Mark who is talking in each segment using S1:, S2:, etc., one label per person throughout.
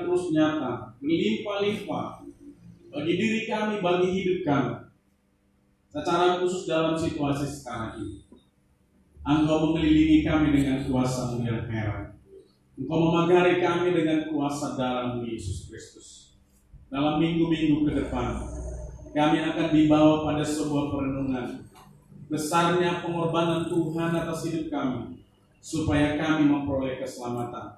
S1: akan terus nyata, berlimpah-limpah bagi diri kami, bagi hidup kami. Secara khusus dalam situasi sekarang ini, Engkau mengelilingi kami dengan kuasa-Mu yang heran. Engkau memagari kami dengan kuasa darah-Mu Yesus Kristus. Dalam minggu-minggu ke depan, kami akan dibawa pada sebuah perenungan besarnya pengorbanan Tuhan atas hidup kami, supaya kami memperoleh keselamatan.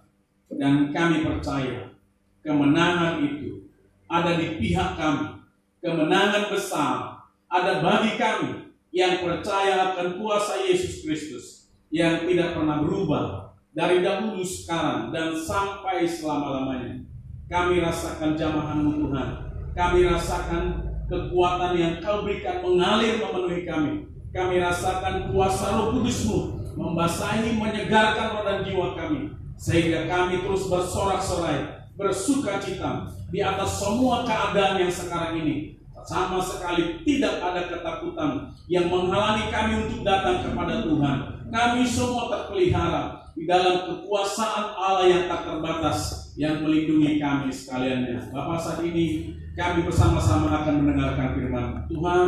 S1: Dan kami percaya kemenangan itu ada di pihak kami. Kemenangan besar ada bagi kami yang percaya akan kuasa Yesus Kristus yang tidak pernah berubah dari dahulu, sekarang, dan sampai selama-lamanya. Kami rasakan jamahan-Mu Tuhan. Kami rasakan kekuatan yang Kau berikan mengalir memenuhi kami. Kami rasakan kuasa Roh Kudus-Mu membasahi, menyegarkan roh dan jiwa kami, sehingga kami terus bersorak-sorai, bersuka cita di atas semua keadaan yang sekarang ini. Sama sekali tidak ada ketakutan yang menghalangi kami untuk datang kepada Tuhan. Kami semua terpelihara di dalam kekuasaan Allah yang tak terbatas, yang melindungi kami sekaliannya. Bapak, saat ini kami bersama-sama akan mendengarkan firman Tuhan.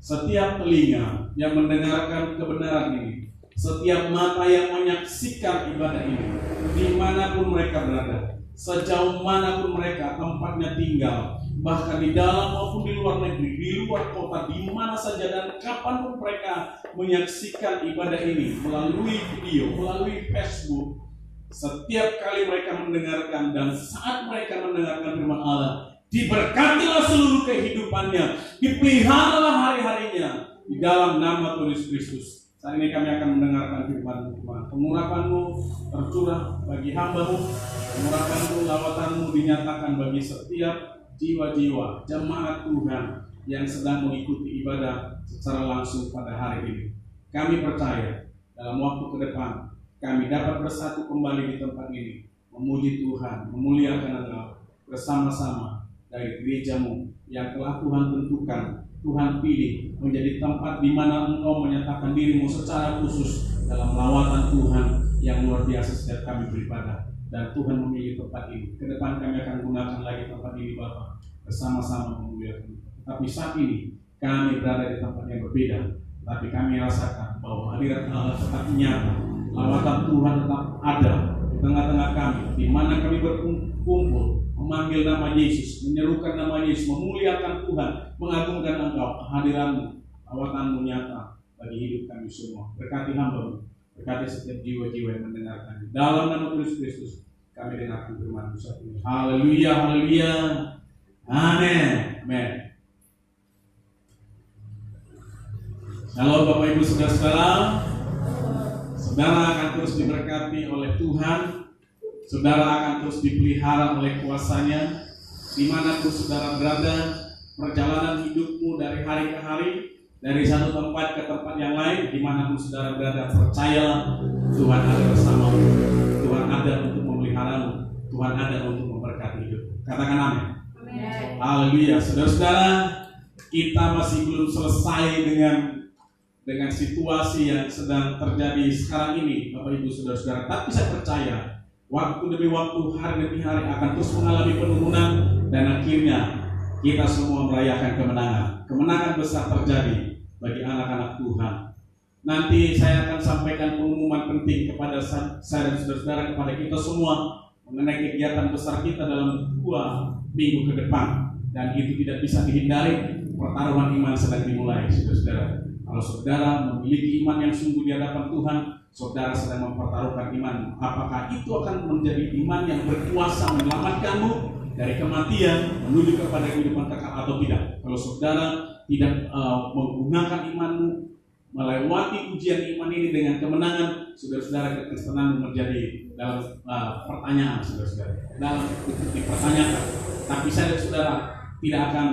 S1: Setiap telinga yang mendengarkan kebenaran ini, setiap mata yang menyaksikan ibadah ini, dimanapun mereka berada, sejauh manapun mereka tempatnya tinggal, bahkan di dalam maupun di luar negeri, di luar kota, di mana saja dan kapanpun mereka menyaksikan ibadah ini melalui video, melalui Facebook. Setiap kali mereka mendengarkan dan saat mereka mendengarkan firman Allah, diberkatilah seluruh kehidupannya, dipeliharalah hari-harinya di dalam nama Tuhan Yesus Kristus. Saat ini kami akan mendengarkan firman Tuhan. Pengurapan-Mu tercurah bagi hamba-Mu, pengurapan-Mu, lawatan-Mu dinyatakan bagi setiap jiwa-jiwa jemaat Tuhan yang sedang mengikuti ibadah secara langsung pada hari ini. Kami percaya dalam waktu ke depan kami dapat bersatu kembali di tempat ini, memuji Tuhan, memuliakan Engkau bersama-sama dari gereja-Mu yang telah Tuhan tentukan, Tuhan pilih menjadi tempat di mana Engkau menyatakan diri-Mu secara khusus dalam lawatan Tuhan yang luar biasa setiap kami beribadah. Dan Tuhan memilih tempat ini. Ke depan kami akan gunakan lagi tempat ini, Bapak, bersama-sama memuliakan. Tapi saat ini kami berada di tempat yang berbeda. Tapi kami rasakan bahwa hadirat Allah tetap nyata. Lawatan Tuhan tetap ada di tengah-tengah kami, di mana kami berkumpul, memanggil nama Yesus, menyerukan nama Yesus, memuliakan Tuhan, mengagungkan Engkau. Kehadiran-Mu, lawatan-Mu nyata bagi hidup kami semua. Berkati hamba-Mu, berkati setiap jiwa-jiwa yang mendengarkan. Dalam nama Yesus Kristus kami dengarkan firman-Mu saat ini. Haleluya, haleluya. Amin. Amin. Halo Bapak Ibu Saudara-saudara. Saudara akan terus diberkati oleh Tuhan. Saudara akan terus dipelihara oleh kuasa-Nya. Dimanapun saudara berada, perjalanan hidupmu dari hari ke hari, dari satu tempat ke tempat yang lain, dimanapun saudara berada, percayalah Tuhan ada bersamamu. Tuhan ada untuk memeliharamu. Tuhan ada untuk memberkati hidup. Katakan amin. Haleluya. Saudara-saudara, kita masih belum selesai dengan situasi yang sedang terjadi sekarang ini, Bapak Ibu Saudara-saudara. Tapi saya percaya waktu demi waktu, hari demi hari akan terus mengalami penurunan, dan akhirnya kita semua merayakan kemenangan. Kemenangan besar terjadi bagi anak-anak Tuhan. Nanti saya akan sampaikan pengumuman penting kepada saya dan saudara-saudara, kepada kita semua mengenai kegiatan besar kita dalam 2 minggu ke depan. Dan itu tidak bisa dihindari, pertaruhan iman sedang dimulai, saudara-saudara. Kalau saudara memiliki iman yang sungguh di hadapan Tuhan, saudara sedang mempertaruhkan iman. Apakah itu akan menjadi iman yang berkuasa menyelamatkanmu dari kematian menuju kepada kehidupan kekal atau tidak? Kalau saudara tidak menggunakan imanmu melewati ujian iman ini dengan kemenangan, saudara-saudara, kekristenanmu menjadi dalam pertanyaan, saudara-saudara, dalam dipertanyakan. Tapi saya dan saudara tidak akan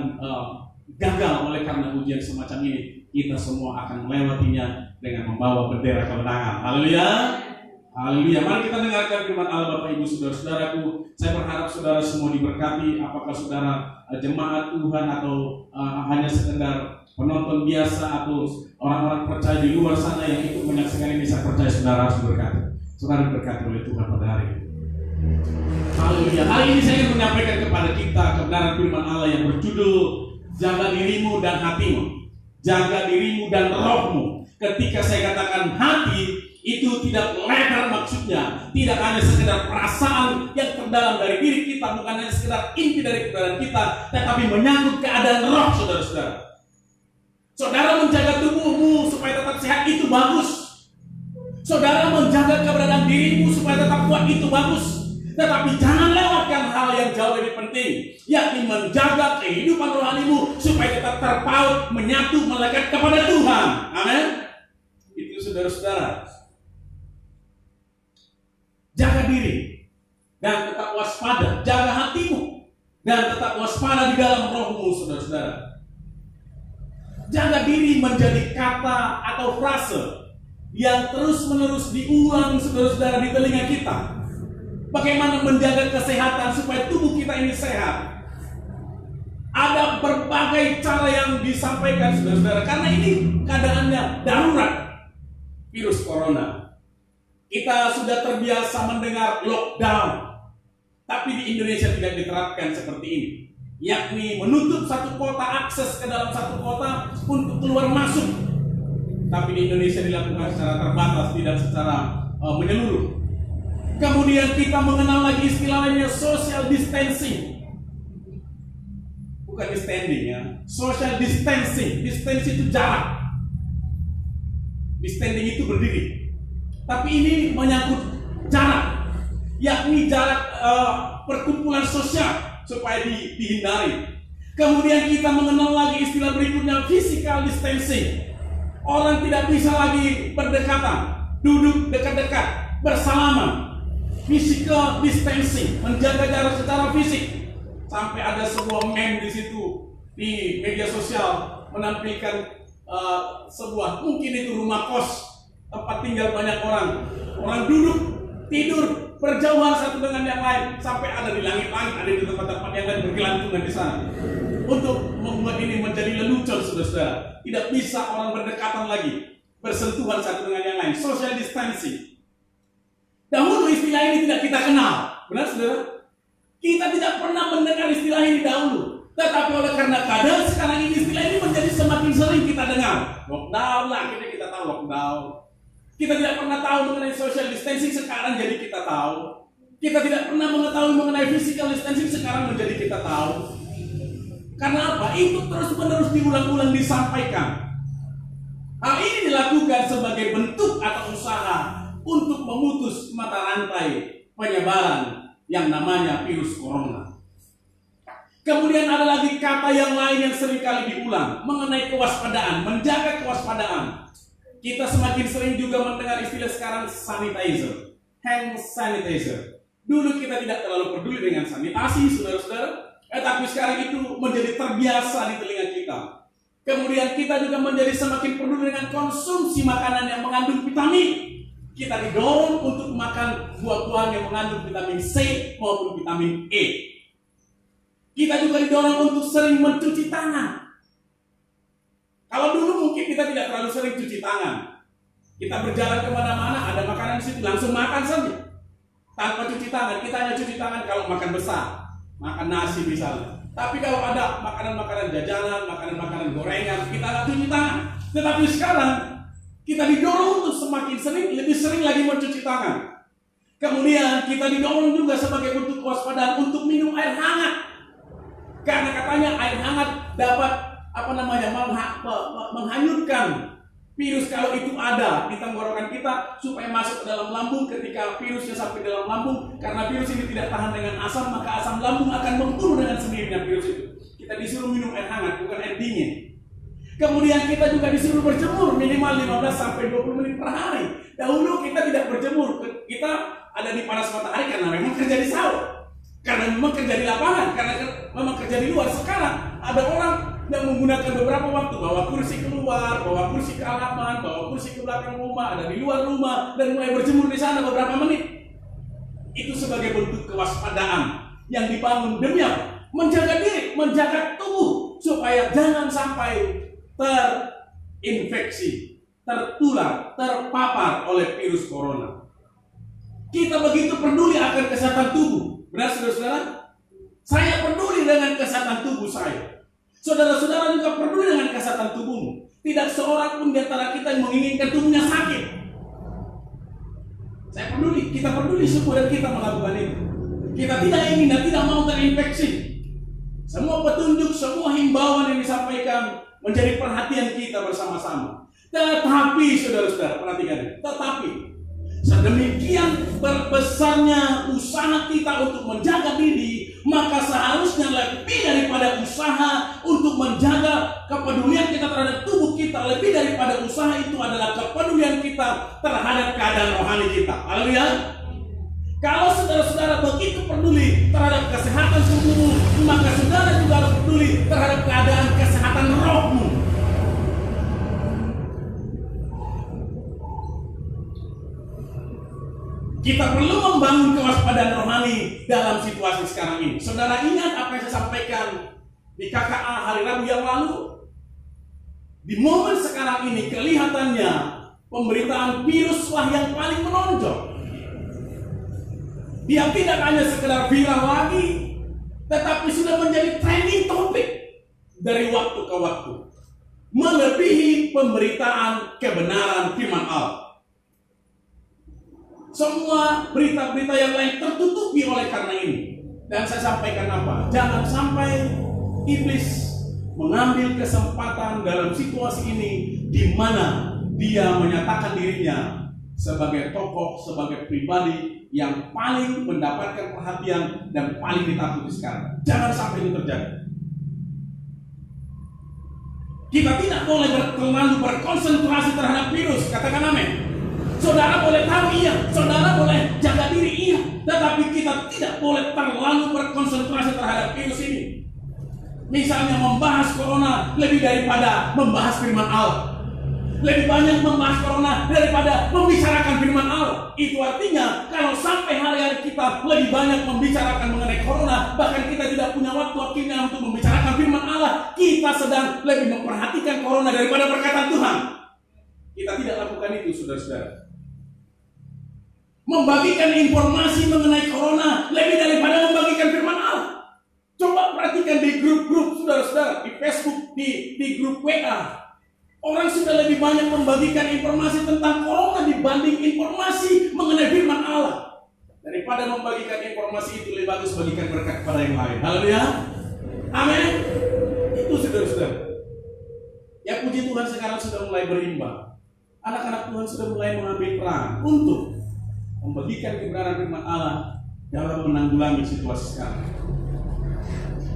S1: gagal oleh karena ujian semacam ini. Kita semua akan melewatinya dengan membawa bendera kemenangan. Haleluya. Haleluya. Mari kita dengarkan firman Allah, Bapak Ibu Saudara-saudaraku. Saya berharap saudara semua diberkati. Apakah saudara jemaat Tuhan atau hanya sekedar penonton biasa atau orang-orang percaya di luar sana yang ikut menyaksikan ini, saya percaya saudara harus berkati. Saudara diberkati oleh Tuhan pada hari ini. Haleluya. Hari ini saya ingin menyampaikan kepada kita kebenaran firman Allah yang berjudul jaga dirimu dan hatimu. Jaga dirimu dan rohmu. Ketika saya katakan hati, itu tidak lebar maksudnya, tidak hanya sekedar perasaan yang terdalam dari diri kita, bukan hanya sekedar inti dari kebenaran kita, tetapi menyangkut keadaan roh, saudara-saudara. Saudara menjaga tubuhmu supaya tetap sehat, itu bagus. Saudara menjaga keberadaan dirimu supaya tetap kuat, itu bagus. Tetapi jangan lewatkan hal yang jauh lebih penting, yakni menjaga kehidupan rohanimu supaya tetap terpaut, menyatu, melekat kepada Tuhan. Amin. Itu saudara-saudara. Jaga diri dan tetap waspada. Jaga hatimu dan tetap waspada di dalam rohmu, saudara-saudara. Jaga diri menjadi kata atau frase yang terus-menerus diulang, saudara-saudara, di telinga kita. Bagaimana menjaga kesehatan supaya tubuh kita ini sehat. Ada berbagai cara yang disampaikan, saudara-saudara, karena ini keadaannya darurat, virus corona. Kita sudah terbiasa mendengar lockdown, tapi di Indonesia tidak diterapkan seperti ini, yakni menutup satu kota, akses ke dalam satu kota untuk keluar masuk. Tapi di Indonesia dilakukan secara terbatas, tidak secara menyeluruh. Kemudian kita mengenal lagi istilah lainnya social distancing. Bukan standing ya, social distancing. Distancing itu jarak. Standing itu berdiri. Tapi ini menyangkut jarak, yakni jarak perkumpulan sosial supaya dihindari. Kemudian kita mengenal lagi istilah berikutnya, physical distancing. Orang tidak bisa lagi berdekatan, duduk dekat-dekat, bersalaman. Physical distancing, menjaga jarak secara fisik. Sampai ada sebuah meme di situ di media sosial menampilkan sebuah, mungkin itu rumah kos, tempat tinggal banyak orang. Orang duduk, tidur, berjauhan satu dengan yang lain, sampai ada di langit-langit, ada di tempat-tempat yang lain bergelantungan di sana. Untuk membuat ini menjadi lelucon, saudara-saudara. Tidak bisa orang berdekatan lagi, bersentuhan satu dengan yang lain. Social distancing. Dahulu istilah ini tidak kita kenal, benar saudara? Kita tidak pernah mendengar istilah ini dahulu. Tetapi oleh karena keadaan sekarang ini, istilah ini menjadi semakin sering kita dengar. Lockdown lah, akhirnya kita tahu lockdown. Kita tidak pernah tahu mengenai social distancing, sekarang jadi kita tahu. Kita tidak pernah mengetahui mengenai physical distancing, sekarang menjadi kita tahu. Karena apa? Itu terus-menerus diulang-ulang disampaikan. Hal ini dilakukan sebagai bentuk atau usaha untuk memutus mata rantai penyebaran yang namanya virus corona. Kemudian ada lagi kata yang lain yang seringkali diulang mengenai kewaspadaan, menjaga kewaspadaan. Kita semakin sering juga mendengar istilah sekarang sanitizer, hand sanitizer. Dulu kita tidak terlalu peduli dengan sanitasi, saudara-saudara, tapi sekarang itu menjadi terbiasa di telinga kita. Kemudian kita juga menjadi semakin peduli dengan konsumsi makanan yang mengandung vitamin. Kita didorong untuk makan buah-buahan yang mengandung vitamin C maupun vitamin E. Kita juga didorong untuk sering mencuci tangan. Kalau dulu mungkin kita tidak terlalu sering cuci tangan. Kita berjalan kemana-mana, ada makanan di situ, langsung makan saja. Tanpa cuci tangan, kita hanya cuci tangan kalau makan besar. Makan nasi misalnya. Tapi kalau ada makanan-makanan jajanan, makanan-makanan gorengan, kita nggak cuci tangan. Tetapi sekarang, kita didorong untuk semakin sering, lebih sering lagi mencuci tangan. Kemudian kita didorong juga sebagai bentuk kewaspadaan untuk minum air hangat. Karena katanya air hangat dapat menghanyutkan virus kalau itu ada di tenggorokan kita, supaya masuk ke dalam lambung. Ketika virusnya sampai dalam lambung, karena virus ini tidak tahan dengan asam, maka asam lambung akan membunuh dengan sendirinya virus itu. Kita disuruh minum air hangat, bukan air dingin. Kemudian kita juga disuruh berjemur minimal 15 sampai 20 menit per hari. Dahulu kita tidak berjemur, kita ada di panas matahari karena memang kerja di sawah, karena memang kerja di lapangan, karena memang kerja di luar. Sekarang ada orang yang menggunakan beberapa waktu, bawa kursi keluar, bawa kursi ke halaman, bawa kursi ke belakang rumah, ada di luar rumah, dan mulai berjemur di sana beberapa menit. Itu sebagai bentuk kewaspadaan yang dibangun demi apa? Menjaga diri, menjaga tubuh, supaya jangan sampai terinfeksi, tertular, terpapar oleh virus corona. Kita begitu peduli akan kesehatan tubuh. Benar saudara-saudara? Saya peduli dengan kesehatan tubuh saya. Saudara-saudara juga peduli dengan kesehatan tubuhmu. Tidak seorang pun di antara kita yang menginginkan tubuhnya sakit. Saya peduli, kita peduli suku dan kita melakukan itu. Kita tidak ingin dan tidak mau terinfeksi. Semua petunjuk, semua himbauan yang disampaikan menjadi perhatian kita bersama-sama. Tetapi saudara-saudara, perhatikan ini. Tetapi sedemikian berbesarnya usaha kita untuk menjaga diri, maka seharusnya lebih daripada usaha untuk menjaga kepedulian kita terhadap tubuh kita, lebih daripada usaha itu adalah kepedulian kita terhadap keadaan rohani kita. Haleluya. Kalau saudara-saudara begitu peduli terhadap kesehatan tubuhmu, maka saudara juga harus peduli terhadap keadaan kesehatan rohmu. Kita perlu membangun kewaspadaan rohani dalam situasi sekarang ini. Saudara ingat apa yang saya sampaikan di KKA hari Rabu yang lalu? Di momen sekarang ini kelihatannya pemberitaan viruslah yang paling menonjol. Dia tidak hanya sekedar viral lagi, tetapi sudah menjadi trending topik dari waktu ke waktu, melebihi pemberitaan kebenaran firman Allah. Semua berita-berita yang lain tertutupi oleh karena ini. Dan saya sampaikan apa? Jangan sampai iblis mengambil kesempatan dalam situasi ini di mana dia menyatakan dirinya sebagai tokoh, sebagai pribadi yang paling mendapatkan perhatian dan paling ditakuti sekarang. Jangan sampai ini terjadi. Kita tidak boleh terlalu berkonsentrasi terhadap virus. Katakan amin. Saudara boleh tahu iya, saudara boleh jaga diri iya, tetapi kita tidak boleh terlalu berkonsentrasi terhadap virus ini. Misalnya membahas corona lebih daripada membahas firman Allah. Lebih banyak membahas corona daripada membicarakan firman Allah. Itu artinya kalau sampai hari-hari kita lebih banyak membicarakan mengenai corona, bahkan kita tidak punya waktu akhirnya untuk membicarakan firman Allah, kita sedang lebih memperhatikan corona daripada perkataan Tuhan. Kita tidak lakukan itu, saudara-saudara. Membagikan informasi mengenai corona lebih daripada membagikan firman Allah. Coba perhatikan di grup-grup saudara-saudara, di Facebook, di grup WA. Orang sudah lebih banyak membagikan informasi tentang corona dibanding informasi mengenai firman Allah. Daripada membagikan informasi itu, lebih bagus bagikan berkat kepada yang lain. Haleluya. Amin. Itu saudara-saudara. Ya puji Tuhan sekarang sudah mulai berimbang. Anak-anak Tuhan sudah mulai mengambil peran untuk membagikan kebenaran firman Allah dalam menanggulangi situasi sekarang.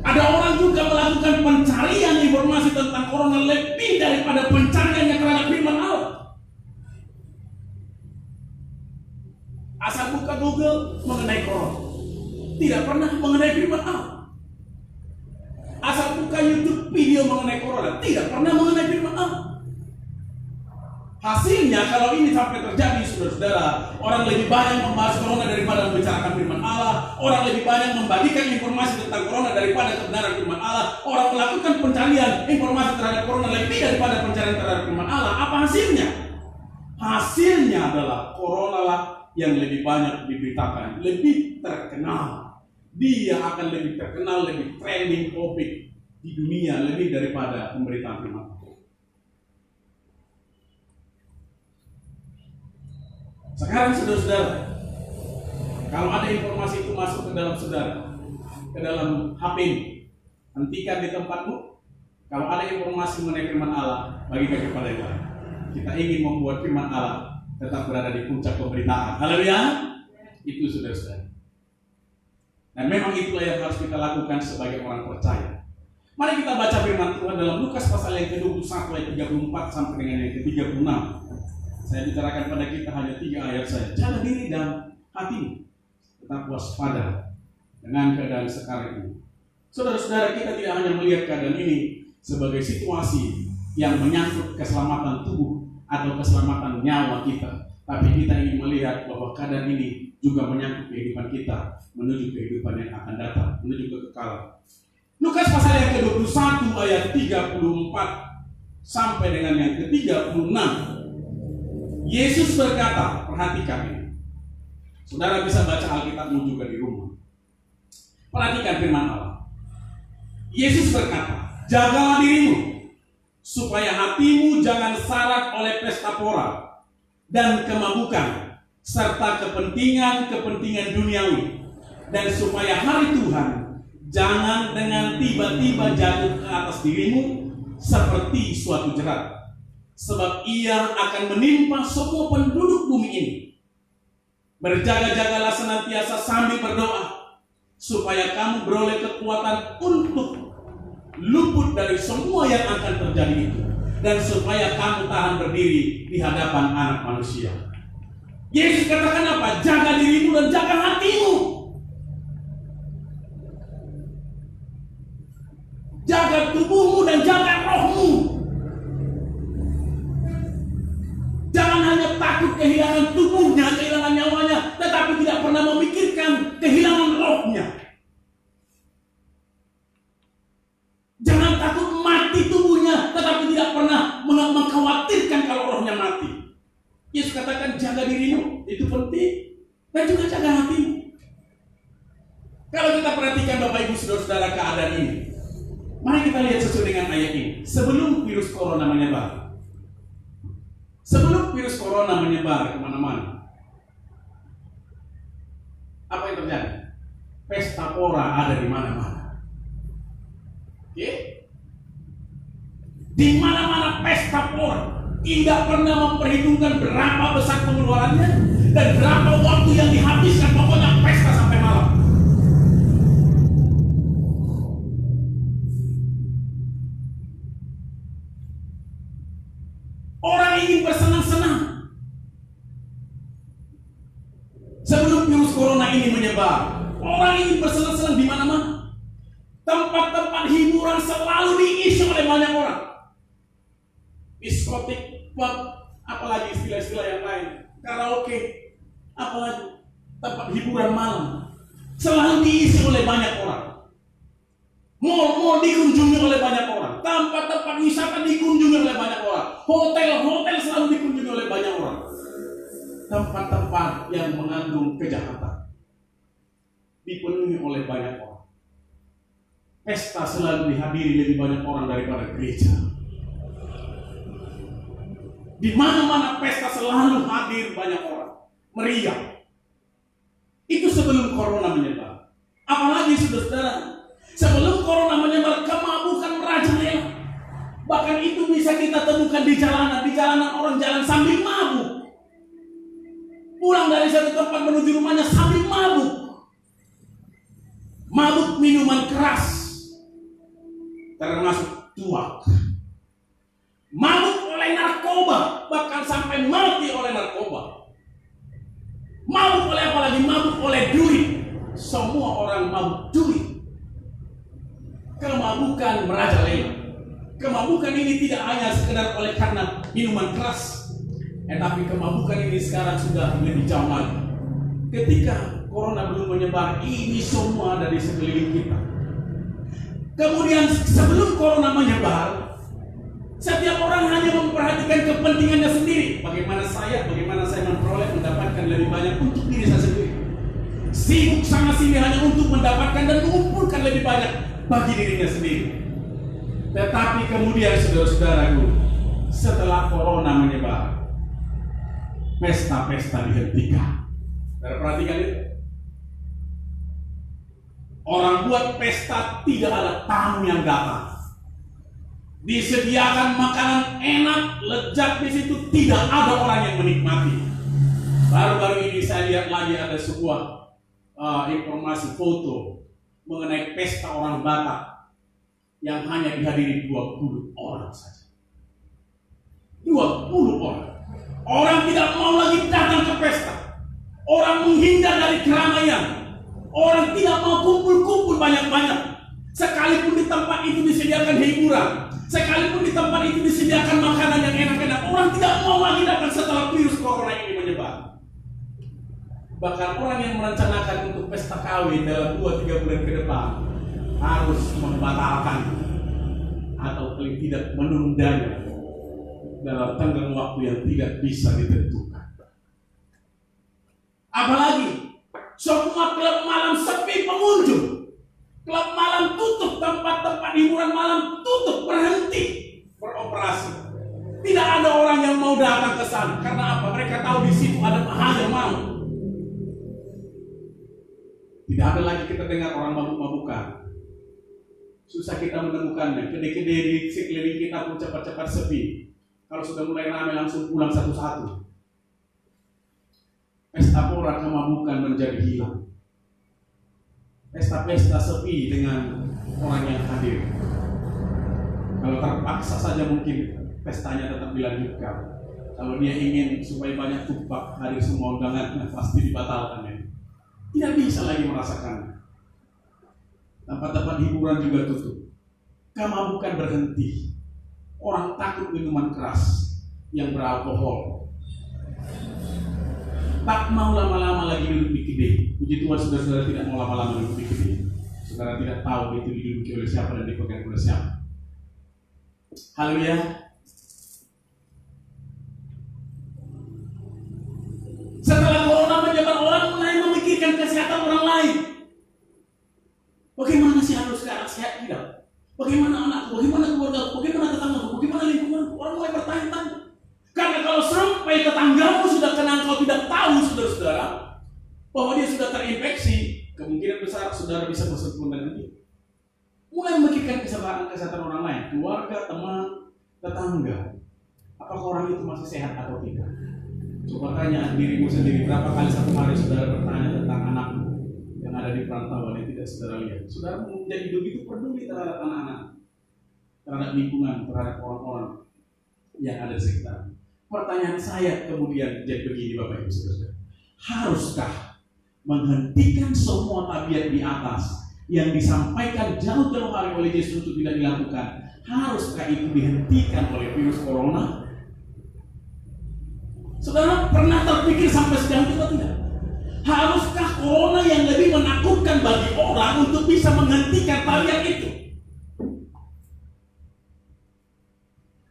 S1: Ada orang juga melakukan pencarian informasi tentang corona lebih daripada pencariannya terhadap firman Allah. Asal buka Google mengenai corona, tidak pernah mengenai firman Allah. Asal buka YouTube video mengenai corona, tidak pernah mengenai firman Allah. Hasilnya kalau ini sampai terjadi, saudara-saudara, orang lebih banyak membahas corona daripada membicarakan firman Allah. Orang lebih banyak membagikan informasi tentang corona daripada kebenaran firman Allah. Orang melakukan pencarian informasi terhadap corona lebih daripada pencarian terhadap firman Allah. Apa hasilnya? Hasilnya adalah corona lah yang lebih banyak diberitakan, lebih terkenal. Dia akan lebih terkenal, lebih trending topik di dunia lebih daripada pemberitaan firman Allah. Sekarang saudara-saudara, kalau ada informasi itu masuk ke dalam saudara, ke dalam HP ini, hentikan di tempatmu. Kalau ada informasi mengenai firman Allah, bagikan kepada yang lain. Kita ingin membuat firman Allah tetap berada di puncak pemberitaan. Haleluya. Itu saudara-saudara. Dan memang itulah yang harus kita lakukan sebagai orang percaya. Mari kita baca firman Tuhan dalam Lukas pasal yang ke-21 ayat 34 sampai dengan yang ke-36. Saya bicarakan pada kita hanya 3 ayat saja. Jaga diri dan hatimu, tetap waspada dengan keadaan sekarang ini. Saudara-saudara, kita tidak hanya melihat keadaan ini sebagai situasi yang menyangkut keselamatan tubuh atau keselamatan nyawa kita, tapi kita ingin melihat bahwa keadaan ini juga menyangkut kehidupan kita menuju kehidupan yang akan datang, menuju kekekalan. Lukas pasal yang ke-21 ayat 34 sampai dengan yang ke-36. Yesus berkata, perhatikan ini. Saudara bisa baca Alkitabmu juga di rumah. Perhatikan firman Allah. Yesus berkata, jagalah dirimu, supaya hatimu jangan syarat oleh pesta pora dan kemabukan, serta kepentingan-kepentingan duniawi, dan supaya hari Tuhan jangan dengan tiba-tiba jatuh ke atas dirimu seperti suatu jerat, sebab ia akan menimpa semua penduduk bumi ini. Berjaga-jagalah senantiasa sambil berdoa, supaya kamu beroleh kekuatan untuk luput dari semua yang akan terjadi itu, dan supaya kamu tahan berdiri di hadapan Anak Manusia. Yesus katakan apa? Jaga dirimu dan jaga hatimu. Jaga tubuhmu dan jaga rohmu. Jangan hanya takut kehilangan tubuhnya, kehilangan nyawanya, tetapi tidak pernah memikirkan kehilangan rohnya. Jangan takut mati tubuhnya, tetapi tidak pernah mengkhawatirkan kalau rohnya mati. Yesus katakan jaga dirimu, itu penting, dan juga jaga hatimu. Kalau kita perhatikan Bapak Ibu Saudara-saudara keadaan ini, mari kita lihat sesuai dengan ayat ini. Sebelum virus corona menyebar, kemana-mana, apa yang terjadi? Pesta pora ada di mana-mana. Oke? Di mana-mana pesta pora. Tidak pernah memperhitungkan berapa besar pengeluarannya dan berapa waktu yang dihabiskan. Pokoknya pesta sampai malam. Orang ingin bersenang-senang. Sebelum virus corona ini menyebar, orang ingin bersenang-senang di mana-mana. Tempat-tempat hiburan selalu diisi oleh banyak orang. Diskotik, pub, apalagi istilah-istilah yang lain, karaoke, apalagi tempat hiburan malam, selalu diisi oleh banyak orang. Mall-mall dikunjungi oleh banyak orang, tempat-tempat wisata dikunjungi oleh banyak orang, hotel-hotel selalu dikunjungi oleh banyak orang. Tempat-tempat yang mengandung kejahatan dipenuhi oleh banyak orang. Pesta selalu dihadiri lebih banyak orang daripada gereja. Di mana-mana pesta selalu hadir banyak orang, meriah. Itu sebelum corona menyebar. Apalagi saudara-saudara, sebelum corona menyebar, kemabukan merajalela. Bahkan itu bisa kita temukan di jalanan orang jalan sambil mabuk. Pulang dari satu tempat menuju rumahnya sambil mabuk. Mabuk minuman keras, termasuk tuak. Mabuk oleh narkoba, bahkan sampai mati oleh narkoba. Mabuk oleh apa lagi? Mabuk oleh duit. Semua orang mabuk duit. Kemabukan merajalela. Kemabukan ini tidak hanya sekedar oleh karena minuman keras, tetapi kemabukan ini sekarang sudah lebih jauh lagi. Ketika corona belum menyebar, ini semua ada di sekeliling kita. Kemudian sebelum corona menyebar, setiap orang hanya memperhatikan kepentingannya sendiri. Bagaimana saya mendapatkan lebih banyak untuk diri saya sendiri. Sibuk sana sini hanya untuk mendapatkan dan mengumpulkan lebih banyak bagi dirinya sendiri. Tetapi kemudian saudara-saudaraku, setelah corona menyebar, pesta-pesta dihentikan. Saudara perhatikan itu. Orang buat pesta, tidak ada tamu yang datang. Disediakan makanan enak, lezat di situ, tidak ada orang yang menikmati. Baru-baru ini saya lihat lagi ada sebuah informasi foto mengenai pesta orang Batak yang hanya dihadiri 20 orang saja. 20 orang. Orang tidak mau lagi datang ke pesta. Orang menghindar dari keramaian. Orang tidak mau kumpul-kumpul banyak-banyak. Sekalipun di tempat itu disediakan hiburan, sekalipun di tempat itu disediakan makanan yang enak-enak, orang tidak mau lagi datang setelah virus corona ini menyebar. Bahkan orang yang merencanakan untuk pesta kawin dalam 2-3 bulan ke depan harus membatalkan atau paling tidak menundanya dalam tenggang waktu yang tidak bisa ditentukan. Apalagi semua klub malam sepi pengunjung, klub malam tutup, tempat-tempat hiburan malam tutup, berhenti beroperasi. Tidak ada orang yang mau datang ke sana. Karena apa? Mereka tahu di situ ada hal yang mau. Tidak ada lagi kita dengar orang mabuk-mabukan. Susah kita menemukannya. Kedai-kedai di sekeliling kita pun cepat-cepat sepi. Kalau sudah mulai ramai langsung pulang satu-satu. Pesta pora kemabukan menjadi hilang. Pesta-pesta sepi dengan orang yang hadir. Kalau terpaksa saja mungkin pestanya tetap dilanjutkan. Kalau dia ingin supaya banyak tumpah hadir semua undangan, pasti dibatalkan ya. Tidak bisa lagi merasakan. Tempat-tempat hiburan juga tutup. Kemabukan berhenti. Orang takut minuman keras yang beralkohol. Tak mau lama-lama lagi duduk di kedai. Puji Tuhan, saudara-saudara tidak mau lama-lama duduk di kedai. Saudara tidak tahu itu diduduki oleh siapa dan dipegang oleh siapa. Haleluya. Setelah corona menjabat, orang mulai memikirkan kesehatan orang lain. Bagaimana sih harus sekarang sehat tidak? Bagaimana anakku? Bagaimana keluarga? Bagaimana tetanggaku? Bagaimana lingkunganku? Orang mulai bertanya-tanya. Karena kalau sampai tetanggamu sudah kena, kau tidak tahu, saudara-saudara, bahwa dia sudah terinfeksi, kemungkinan besar saudara bisa bersentuhan dengan dia. Mulai memikirkan kesehatan orang lain, keluarga, teman, tetangga. Apakah orang itu masih sehat atau tidak? Coba tanya dirimu sendiri, berapa kali satu hari saudara bertanya tentang anakmu yang ada di perantauan yang tidak saudara lihat. Saudara menjadi begitu peduli terhadap anak-anak, terhadap lingkungan, terhadap orang-orang yang ada di sekitar. Pertanyaan saya kemudian jadi begini, Bapak Ibu Saudara. Haruskah menghentikan semua tabiat di atas yang disampaikan jauh-jauh hari oleh Yesus itu tidak dilakukan? Haruskah itu dihentikan oleh virus corona? Saudara pernah terpikir sampai sejauh itu atau tidak? Haruskah corona yang lebih menakutkan bagi orang untuk bisa menghentikan tabiat itu?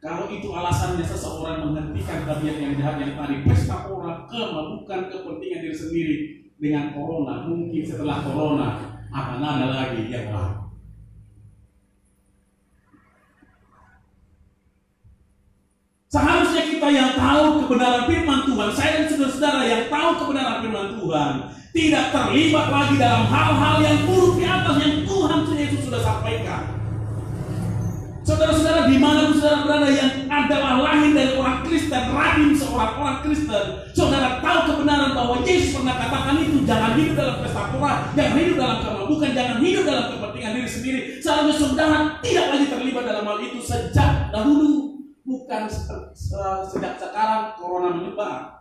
S1: Kalau itu alasannya seseorang menghentikan tabiat yang jahat yang tadi, pesta pora, kemabukan, kepentingan diri sendiri dengan corona, mungkin setelah corona akan ada lagi yang lain. Seharusnya kita yang tahu kebenaran firman Tuhan, saya dan saudara-saudara yang tahu kebenaran firman Tuhan, tidak terlibat lagi dalam hal-hal yang buruk di atas yang Tuhan Yesus sudah sampaikan. Saudara-saudara, di mana saudara berada yang adalah lahir dari orang Kristen, rahim seorang orang Kristen, saudara tahu kebenaran bahwa Yesus pernah katakan itu, jangan hidup dalam pesta pora, jangan hidup dalam kemabukan, jangan hidup dalam kepentingan diri sendiri. Seharusnya saudara tidak lagi terlibat dalam hal itu sejak dahulu, bukan sejak sekarang corona menyebar.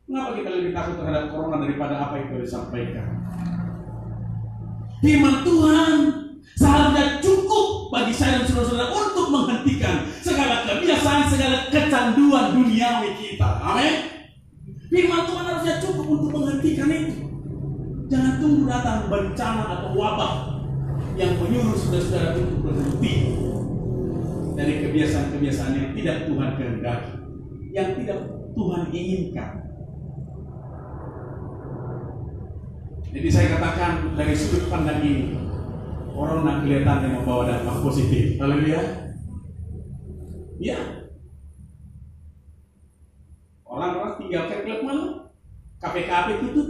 S1: Mengapa kita lebih takut terhadap corona daripada apa yang telah disampaikan? Firman Tuhan seharusnya cukup bagi saya dan saudara-saudara untuk menghentikan segala kebiasaan, segala kecanduan duniawi kita. Amin. Firman Tuhan harusnya cukup untuk menghentikan itu. Jangan tunggu datang bencana atau wabah yang menyuruh saudara-saudara untuk berhenti dari kebiasaan-kebiasaan yang tidak Tuhan kehendaki, yang tidak Tuhan inginkan. Jadi saya katakan dari sudut pandang ini, corona kelihatannya membawa dampak positif. Haleluya. Ya. Orang-orang tinggalkan klub malam, kafe-kafe tutup.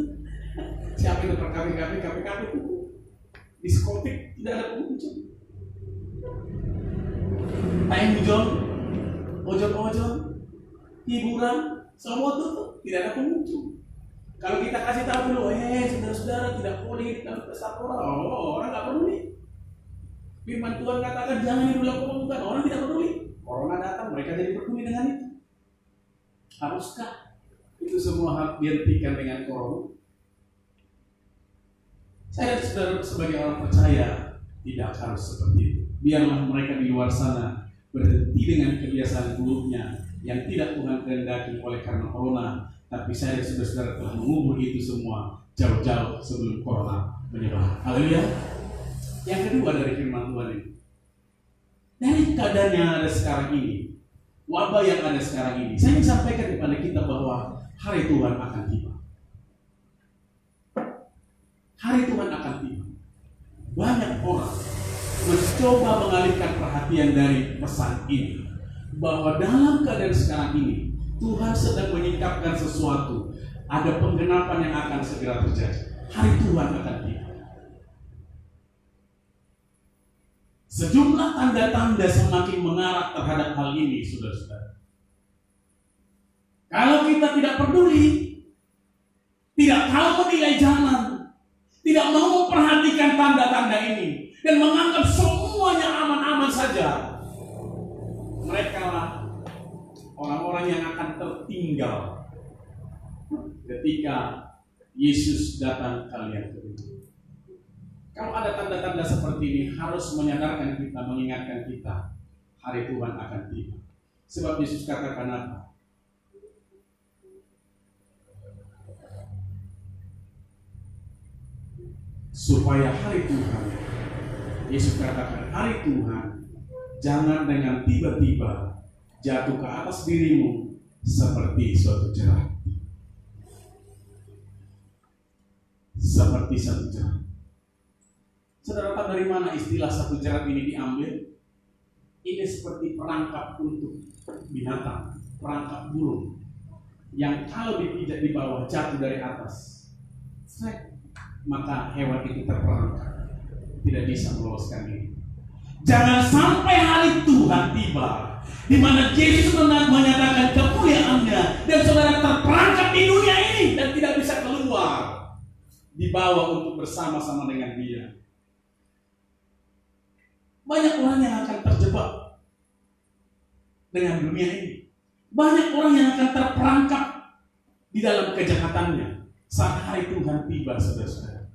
S1: Siapa itu kafe-kafe? Kafe-kafe tutup. Diskotik tidak ada pengunjung. Time hujan, ojol-ojol, hiburan, semua tutup, tidak ada pengunjung. Kalau kita kasih tahu dulu, saudara-saudara tidak boleh dalam pesta pora, orang nggak peduli. Firman Tuhan katakan jangan hidup dalam kemabukan, orang tidak peduli. Corona datang, mereka jadi peduli dengan itu. Haruskah itu semua hal dihentikan dengan corona? Saya dan saudara sebagai orang percaya tidak harus seperti itu. Biarlah mereka di luar sana berhenti dengan kebiasaan buruknya yang tidak Tuhan kehendaki oleh karena corona. Tapi saya dan saudara telah mengubur itu semua jauh-jauh sebelum corona menyebar. Haleluya. Yang kedua dari firman Tuhan ini, dari keadaan yang ada sekarang ini, wabah yang ada sekarang ini, saya ingin sampaikan kepada kita bahwa hari Tuhan akan tiba. Hari Tuhan akan tiba. Banyak orang mencoba mengalihkan perhatian dari pesan ini, bahwa dalam keadaan sekarang ini Tuhan sedang menyingkapkan sesuatu. Ada penggenapan yang akan segera terjadi. Hari Tuhan akan tiba. Sejumlah tanda-tanda semakin mengarah terhadap hal ini, saudara-saudara. Kalau kita tidak peduli, tidak tahu menilai zaman, tidak mau memperhatikan tanda-tanda ini, dan menganggap semuanya aman-aman saja, mereka lah orang-orang yang akan tertinggal ketika Yesus datang kalian kedua. Kalau ada tanda-tanda seperti ini, harus menyadarkan kita, mengingatkan kita, hari Tuhan akan tiba. Sebab Yesus katakan apa? Supaya hari Tuhan, Yesus katakan, hari Tuhan jangan dengan tiba-tiba jatuh ke atas dirimu seperti suatu jerat. Seperti satu jerat. Saudara tahu dari mana istilah satu jerat ini diambil? Ini seperti perangkap untuk binatang, perangkap burung, yang kalau dipijak di bawah jatuh dari atas, maka hewan itu terperangkap, tidak bisa meloloskan diri. Jangan sampai hari Tuhan tiba, di mana Yesus menyatakan kemuliaannya, dan saudara terperangkap di dunia ini dan tidak bisa keluar, dibawa untuk bersama-sama dengan Dia. Banyak orang yang akan terjebak dengan dunia ini. Banyak orang yang akan terperangkap di dalam kejahatannya saat hari Tuhan tiba, saudara-saudara.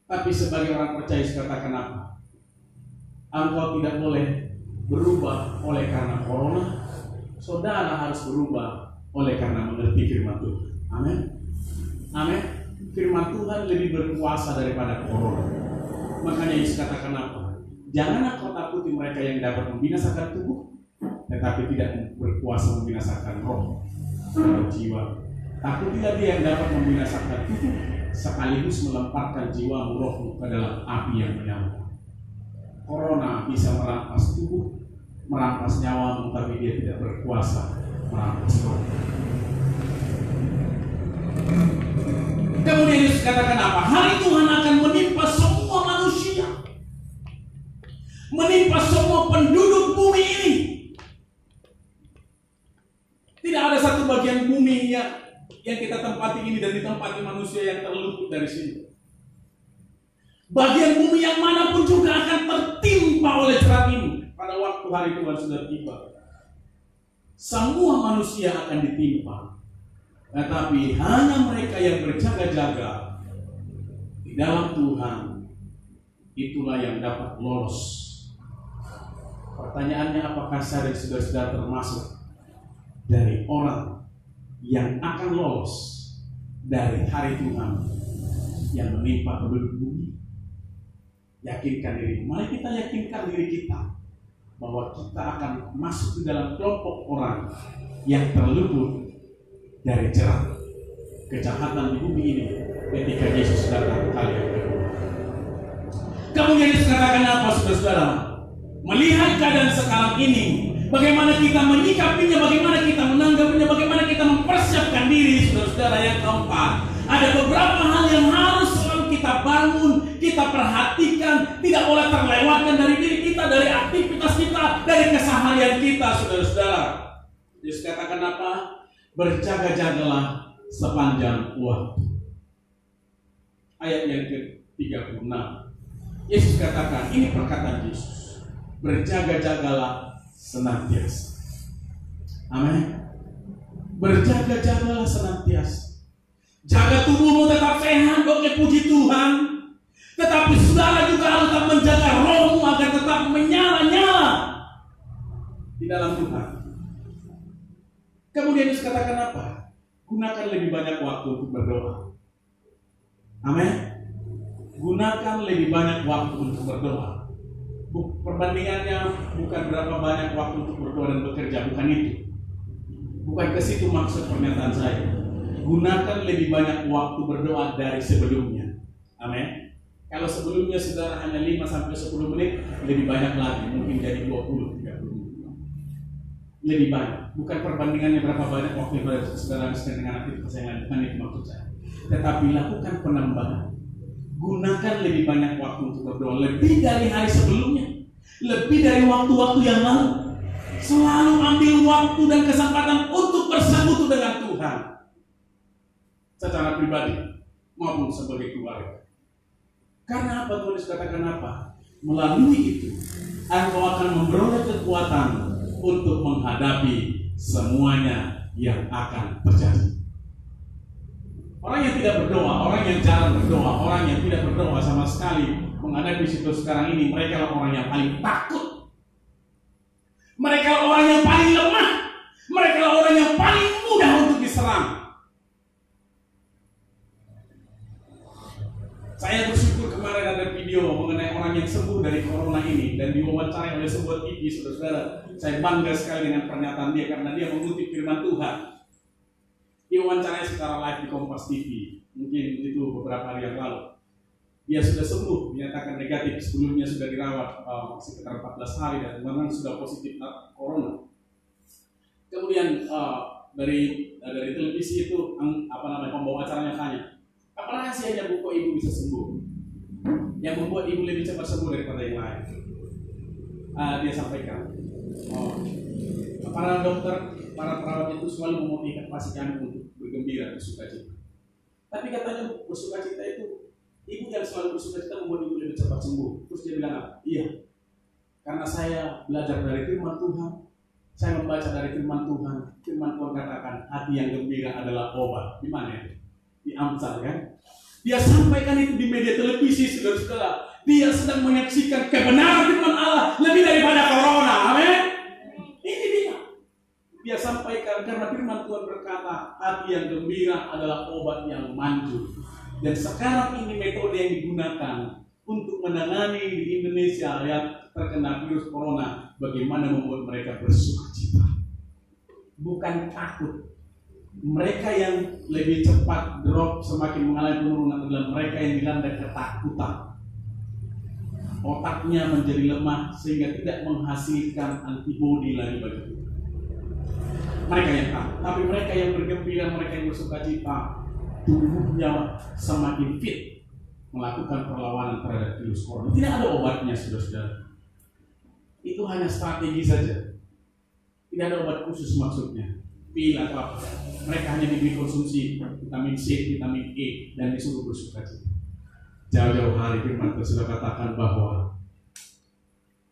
S1: Tapi sebagai orang percaya, katakan apa? Engkau tidak boleh berubah oleh karena corona. Saudara harus berubah oleh karena mengerti firman Tuhan. Amin. Amin. Firman Tuhan lebih berkuasa daripada corona. Makanya Yesus katakan apa? Janganlah kau takuti mereka yang dapat membinasakan tubuh, tetapi tidak berkuasa membinasakan roh atau jiwa. Takutilah Dia yang dapat membinasakan tubuh, sekaligus melemparkan jiwamu, rohmu ke dalam api yang menyala. Corona bisa merampas tubuh, merampas nyawamu, tapi dia tidak berkuasa merampas roh. Kemudian Yesus katakan apa? Hari Tuhan akan menimpa semua manusia, menimpa semua penduduk bumi ini. Tidak ada satu bagian bumi yang kita tempati ini dan ditempati manusia yang terluput dari sini. Bagian bumi yang manapun juga akan tertimpa oleh jerat ini pada waktu hari Tuhan sudah tiba. Semua manusia akan ditimpa. Tetapi hanya mereka yang berjaga-jaga di dalam Tuhan, itulah yang dapat lolos. Pertanyaannya, apakah saya dan saudara-saudara termasuk dari orang yang akan lolos dari hari Tuhan yang menimpa penduduk bumi? Yakinkan diri. Mari kita yakinkan diri kita bahwa kita akan masuk di dalam kelompok orang yang terluput dari jerat kejahatan di bumi ini ketika Yesus datang kali yang kedua. Kemudian Yesus katakan apa, saudara-saudara? Melihat keadaan sekarang ini, bagaimana kita menyikapinya, bagaimana kita menanggapinya, bagaimana kita mempersiapkan diri, saudara-saudara. Yang keempat, ada beberapa hal yang harus selalu kita bangun, kita perhatikan, tidak boleh terlewatkan dari diri kita, dari aktivitas kita, dari keseharian kita, saudara-saudara. Yesus katakan apa? Berjaga-jagalah sepanjang waktu. Ayat yang ke-36. Yesus katakan, ini perkataan Yesus. Berjaga-jagalah senantiasa. Amin. Berjaga-jagalah senantiasa. Jaga tubuhmu tetap sehat, oke, puji Tuhan. Tetapi saudara juga harus tetap menjaga rohmu agar tetap menyala-nyala di dalam Tuhan. Kemudian Yesus katakan apa? Gunakan lebih banyak waktu untuk berdoa. Amin. Gunakan lebih banyak waktu untuk berdoa. Perbandingannya bukan berapa banyak waktu untuk berdoa dan bekerja, bukan itu. Bukan ke situ maksud pernyataan saya. gunakan lebih banyak waktu berdoa dari sebelumnya. Amin. Kalau sebelumnya saudara hanya 5-10 menit, lebih banyak lagi, mungkin jadi 20-30 menit. Lebih banyak. Bukan perbandingannya berapa banyak waktu yang saudara habiskan dengan aktivitas yang lain, bukan itu maksud saya. Tetapi lakukan penambahan. Gunakan lebih banyak waktu untuk berdoa, lebih dari hari sebelumnya, lebih dari waktu-waktu yang lalu. Selalu ambil waktu dan kesempatan untuk bersekutu dengan Tuhan, secara pribadi maupun sebagai keluarga. Karena apa? Tuhan katakan apa? Melalui itu engkau akan memperoleh kekuatan untuk menghadapi semuanya yang akan terjadi. Orang yang tidak berdoa, orang yang jarang berdoa, orang yang tidak berdoa sama sekali menghadapi situasi sekarang ini, mereka adalah orang yang paling takut. Mereka adalah orang yang paling lemah. Mereka adalah orang yang paling mudah untuk diserang. Saya bersyukur kemarin ada video mengenai orang yang sembuh dari corona ini dan diwawancarai oleh sebuah TV, saudara-saudara. Saya bangga sekali dengan pernyataan dia karena dia mengutip firman Tuhan. Diwawancarai secara live di Kompas TV, mungkin itu beberapa hari yang lalu. Dia sudah sembuh, dinyatakan negatif, sebelumnya sudah dirawat sekitar 14 hari dan memang sudah positif corona. Kemudian dari televisi itu pembawa acaranya tanya, apa rahasianya Bu kok ibu bisa sembuh? Yang membuat ibu lebih cepat sembuh daripada yang lain? Dia sampaikan, para dokter, para perawat itu selalu memotivasi kami untuk bergembira, bersukacita. Tapi katanya bersukacita itu, ibu yang selalu bersukacita membuat ibu lebih cepat sembuh. Terus dia bilang, iya, karena saya belajar dari firman Tuhan, saya membaca dari firman Tuhan. Firman Tuhan katakan, hati yang gembira adalah obat. Di mana itu? Di Amsal kan? Dia sampaikan itu di media televisi, saudara-saudara. Dia sedang menyaksikan kebenaran firman Allah lebih daripada corona. Amin. Ini dia sampaikan karena firman Tuhan berkata, hati yang gembira adalah obat yang manjur. Dan sekarang ini metode yang digunakan untuk menangani di Indonesia yang terkena virus corona, bagaimana membuat mereka bersukacita, bukan takut. Mereka yang lebih cepat drop semakin mengalami penurunan adalah mereka yang dilanda ketakutan. Otaknya menjadi lemah sehingga tidak menghasilkan antibodi lagi bagi tubuh. Mereka yang takut, tapi mereka yang bergembira, mereka yang bersukacita, tubuhnya semakin fit melakukan perlawanan terhadap virus corona. Tidak ada obatnya, saudara-saudara. Itu hanya strategi saja. Tidak ada obat khusus maksudnya. Pil atau apa. Mereka hanya diberi konsumsi vitamin C, vitamin E, dan disuruh bersukacita. Jauh-jauh hari firman Tuhan sudah katakan bahwa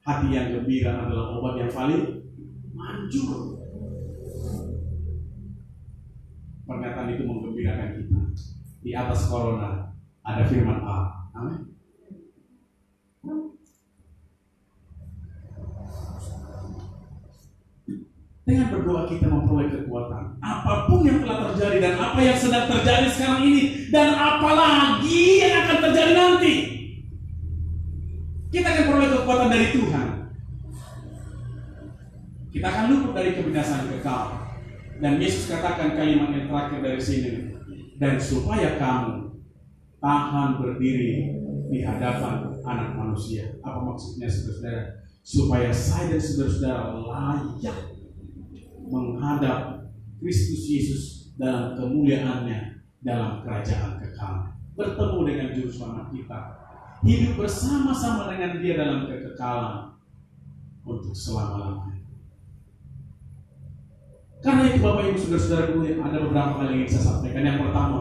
S1: hati yang gembira adalah obat yang paling manjur. Pernyataan itu menggembirakan kita. Di atas corona ada firman Allah. Amin. Dengan berdoa kita memperoleh kekuatan. Apapun yang telah terjadi dan apa yang sedang terjadi sekarang ini dan apalagi yang akan terjadi nanti, kita akan peroleh kekuatan dari Tuhan. Kita akan luput dari kebinasaan kekal. Dan Yesus katakan kalimat yang terakhir dari sini, dan supaya kamu tahan berdiri di hadapan Anak Manusia. Apa maksudnya, saudara-saudara? Supaya saya dan saudara-saudara layak menghadap Kristus Yesus dalam kemuliaannya dalam kerajaan kekal, bertemu dengan Juru Selamat kita, hidup bersama-sama dengan Dia dalam kekekalan untuk selama-lamanya. Karena itu Bapak Ibu Saudara-saudara, ada beberapa hal yang ingin saya sampaikan. Yang pertama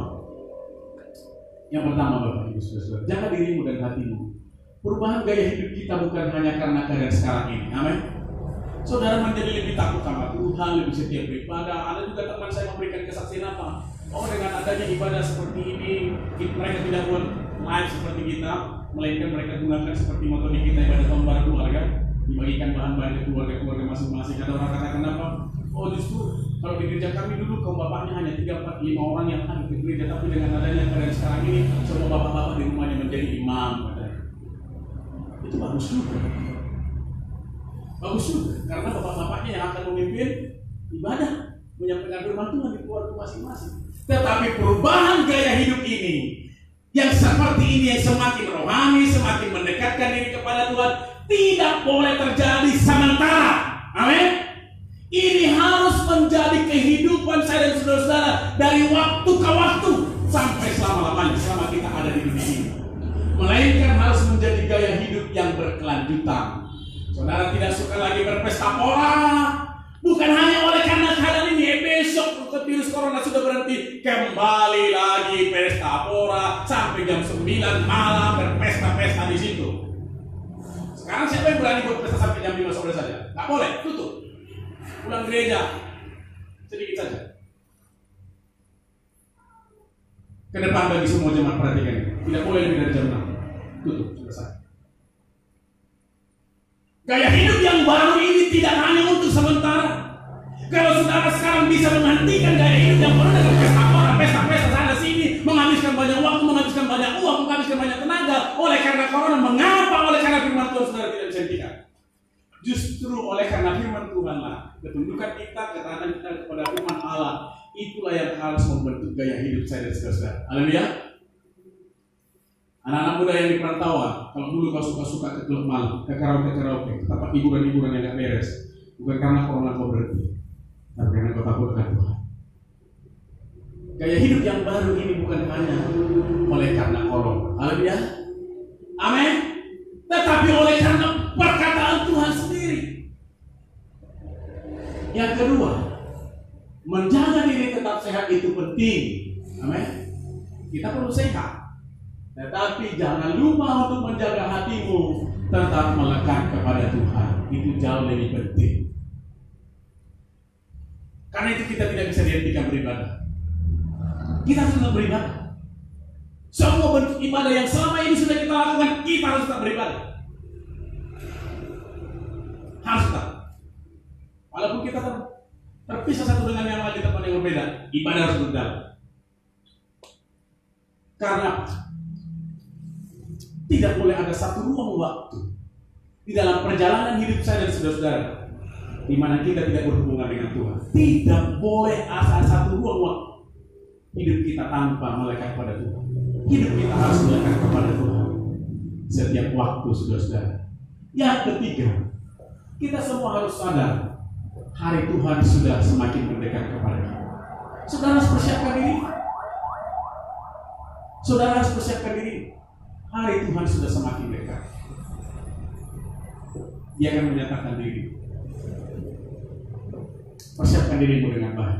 S1: Bapak Ibu Saudara-saudara, jaga dirimu dan hatimu. Perubahan gaya hidup kita bukan hanya karena keadaan sekarang ini. Amin. Saudara menjadi lebih takut sama Tuhan, lebih setia beribadah. Ada juga teman saya memberikan kesaksian apa? Dengan adanya ibadah seperti ini, mereka tidak buat live seperti kita, melainkan mereka gunakan seperti metode kita ibadah tahun baru keluarga, dibagikan bahan-bahan ke keluarga-keluarga masing-masing. Ada orang katakan apa? Justru kalau di gereja kami dulu kaum bapaknya hanya 3, 4, 5 orang yang hadir di gereja, tapi dengan adanya keadaan sekarang ini, semua bapak-bapak di rumahnya menjadi imam. Itu bagus juga. Bagus juga, karena bapak-bapaknya yang akan memimpin ibadah, menyampaikan firman Tuhan di keluarga masing-masing. Tetapi perubahan gaya hidup ini, yang seperti ini, yang semakin rohani, semakin mendekatkan diri kepada Tuhan, tidak boleh terjadi sementara. Amin. Ini harus menjadi kehidupan saya dan saudara-saudara dari waktu ke waktu sampai selama-lamanya, selama kita ada di dunia ini. Melainkan harus menjadi gaya hidup yang berkelanjutan. Saudara tidak suka lagi berpesta pora, bukan hanya oleh karena keadaan ini. Besok virus corona sudah berhenti, kembali lagi pesta pora sampai jam 9 malam berpesta-pesta di situ. Sekarang siapa yang berani buat pesta sampai jam 5 sore saja? Nggak boleh, tutup. Pulang gereja sedikit saja. Ke depan bagi semua jemaat perhatikan ini. Tidak boleh lebih dari jam 6. Tutup, selesai. Gaya hidup yang baru ini tidak hanya untuk sementara. Kalau saudara sekarang bisa menghentikan gaya hidup yang baru dengan pesta-pesta sana sini, menghabiskan banyak waktu, menghabiskan banyak uang, menghabiskan banyak tenaga, oleh karena corona, mengapa? Oleh karena firman Tuhan saudara tidak bisa hentikan. Justru oleh karena firman Tuhanlah, ketundukan kita, ketaatan kita kepada firman Allah, itulah yang harus membentuk gaya hidup saya dan saudara. Haleluya. Anak-anak muda yang di perantauan, kalau dulu kau suka-suka ke klub malam, ke karaoke, ke tempat hiburan-hiburan yang gak beres, bukan karena corona kau berhenti, tapi karena kau takut akan Tuhan. Gaya hidup yang baru ini bukan hanya oleh karena corona. Haleluya. Amin. Tetapi oleh karena perkataan Tuhan sendiri. Yang kedua, menjaga diri tetap sehat itu penting. Amin. Kita perlu sehat. Tetapi jangan lupa untuk menjaga hatimu tetap melekat kepada Tuhan. Itu jauh lebih penting. Karena itu kita tidak bisa dihentikan beribadah. Kita harus tetap beribadah. Semua bentuk ibadah yang selama ini sudah kita lakukan, kita harus tetap beribadah. Harus tetap. Walaupun kita terpisah satu dengan yang lain di tempat yang berbeda, ibadah harus berjalan. Karena tidak boleh ada satu ruang waktu di dalam perjalanan hidup saya dan saudara-saudara di mana kita tidak berhubungan dengan Tuhan. Tidak boleh ada satu ruang waktu hidup kita tanpa melekat kepada Tuhan. Hidup kita harus melekat kepada Tuhan setiap waktu, saudara-saudara. Yang ketiga, kita semua harus sadar hari Tuhan sudah semakin mendekat kepada kita. Saudara harus persiapkan diri. Saudara harus persiapkan diri. Hari Tuhan sudah semakin dekat. Dia akan menyatakan diri. Persiapkan dirimu dengan baik.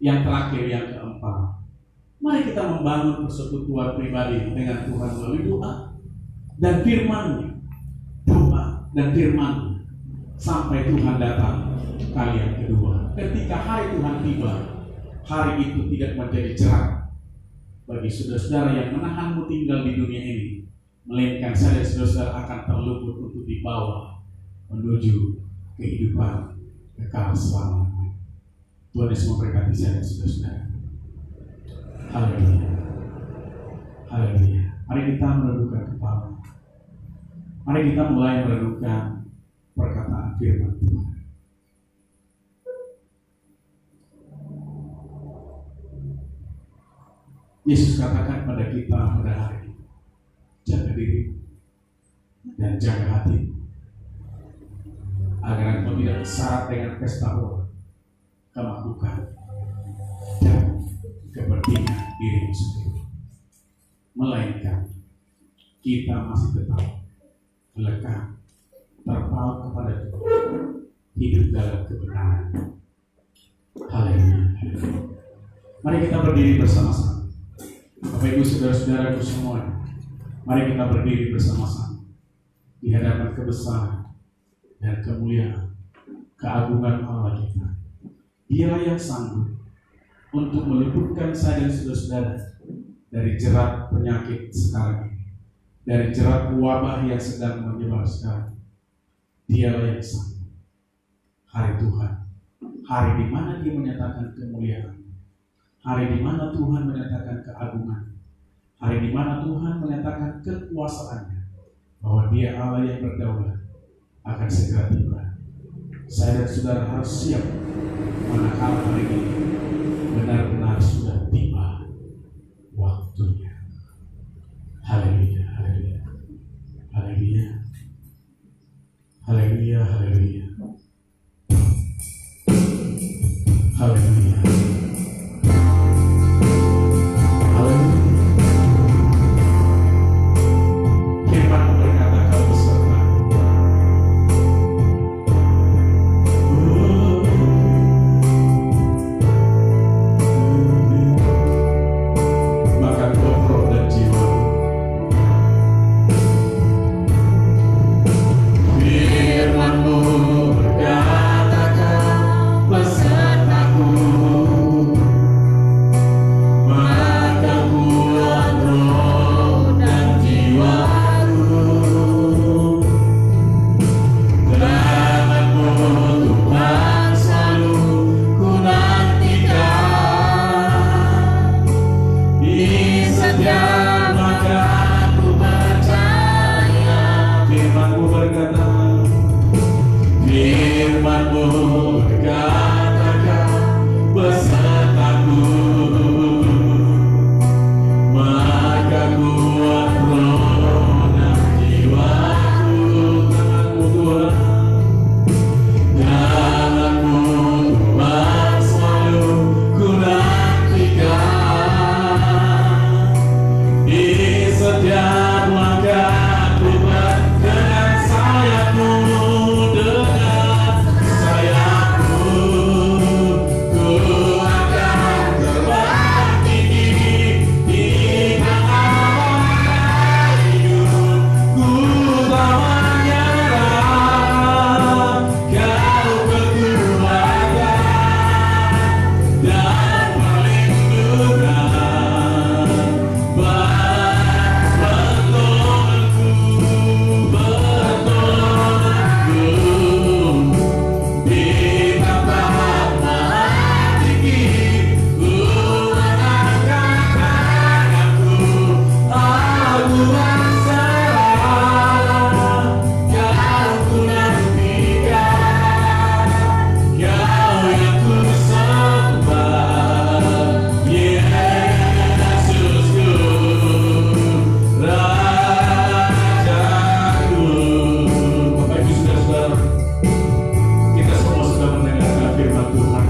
S1: Yang terakhir, yang keempat, mari kita membangun persekutuan pribadi dengan Tuhan melalui doa dan firman-Nya. Doa dan firman sampai Tuhan datang kali yang kedua. Ketika hari Tuhan tiba, hari itu tidak menjadi jerat bagi saudara-saudara yang menahanmu tinggal di dunia ini, melainkan saya dan saudara-saudara akan terluput untuk dibawa menuju kehidupan kekal selama-lamanya. Tuhan Yesus memberkati saya dan saudara-saudara. Haleluya. Haleluya. Mari kita merenungkan kepala. Mari kita mulai merenungkan perkataan firman Tuhan. Yesus katakan pada kita pada hari ini, jaga diri dan jaga hati, agar engkau tidak syarat dengan pesta pora, kemabukkan, dan kepentingan dirimu sendiri, melainkan kita masih tetap melekat, terpaut kepada Tuhan, hidup dalam kebenaran. Haleluya. Mari kita berdiri bersama-sama. Bapak Ibu saudara-saudaraku semua, mari kita berdiri bersama-sama di hadapan kebesaran dan kemuliaan, keagungan Allah kita. Dialah yang sanggup untuk meluputkan saya dan saudara-saudara dari jerat penyakit sekarang ini, dari jerat wabah yang sedang menyebar sekarang. Dialah yang sanggup. Hari Tuhan, hari di mana Dia menyatakan kemuliaan, hari di mana Tuhan menyatakan keagungan, hari di mana Tuhan menyatakan kekuasaannya, bahwa Dia Allah yang berdaulat, akan segera tiba. Saya dan saudara harus siap manakala hari ini benar-benar Haleluya, haleluya. Haleluya. Haleluya. Firman-Mu berkata, Kau beserta. Maka roh dan jiwa. Firman-Mu berkata, Kau besertaku. Maka kuat roh dan jiwaku. Tangan-Mu Tuhan selalu ku nantikan. Di setiap langkah ku percaya. Firman-Mu berkata, Firman-Mu berkata, Kau besertaku. Maka kuat roh dan jiwaku. Tangan-Mu Tuhan, Tangan-Mu Tuhan selalu ku nantikan. Di setiap langkah ku dengan sayap-Mu, dengan sayap-Mu ku akan terbang tinggi di tengah hidup. Ku tak menyerah, Kau kekuatan dan perlindungan. Pertolonganku, pertolonganku di tempat maha tinggi. Ku mengangkat tanganku, aku berserah. Kau ku nantikan, Kau yang ku sembah. Yesusku, Rajaku. Bapak Ibu saudara-saudara, kita semua sudah mendengarkan firman Tuhan.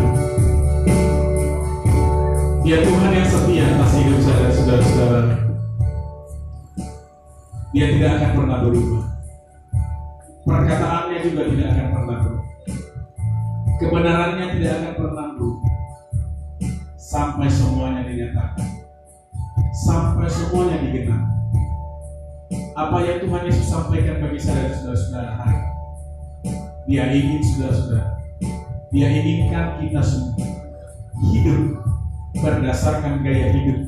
S1: Dia Tuhan yang setia atas hidup saya dan saudara-saudara. Dia tidak akan pernah berubah. Perkataannya juga tidak akan pernah berubah. Kebenarannya tidak akan pernah berubah. Sampai semuanya dinyatakan. Sampai semuanya digenapi. Apa yang Tuhan Yesus sampaikan bagi saya dan saudara-saudara hari ini, Dia ingin saudara-saudara, Dia inginkan kita semua hidup berdasarkan gaya hidup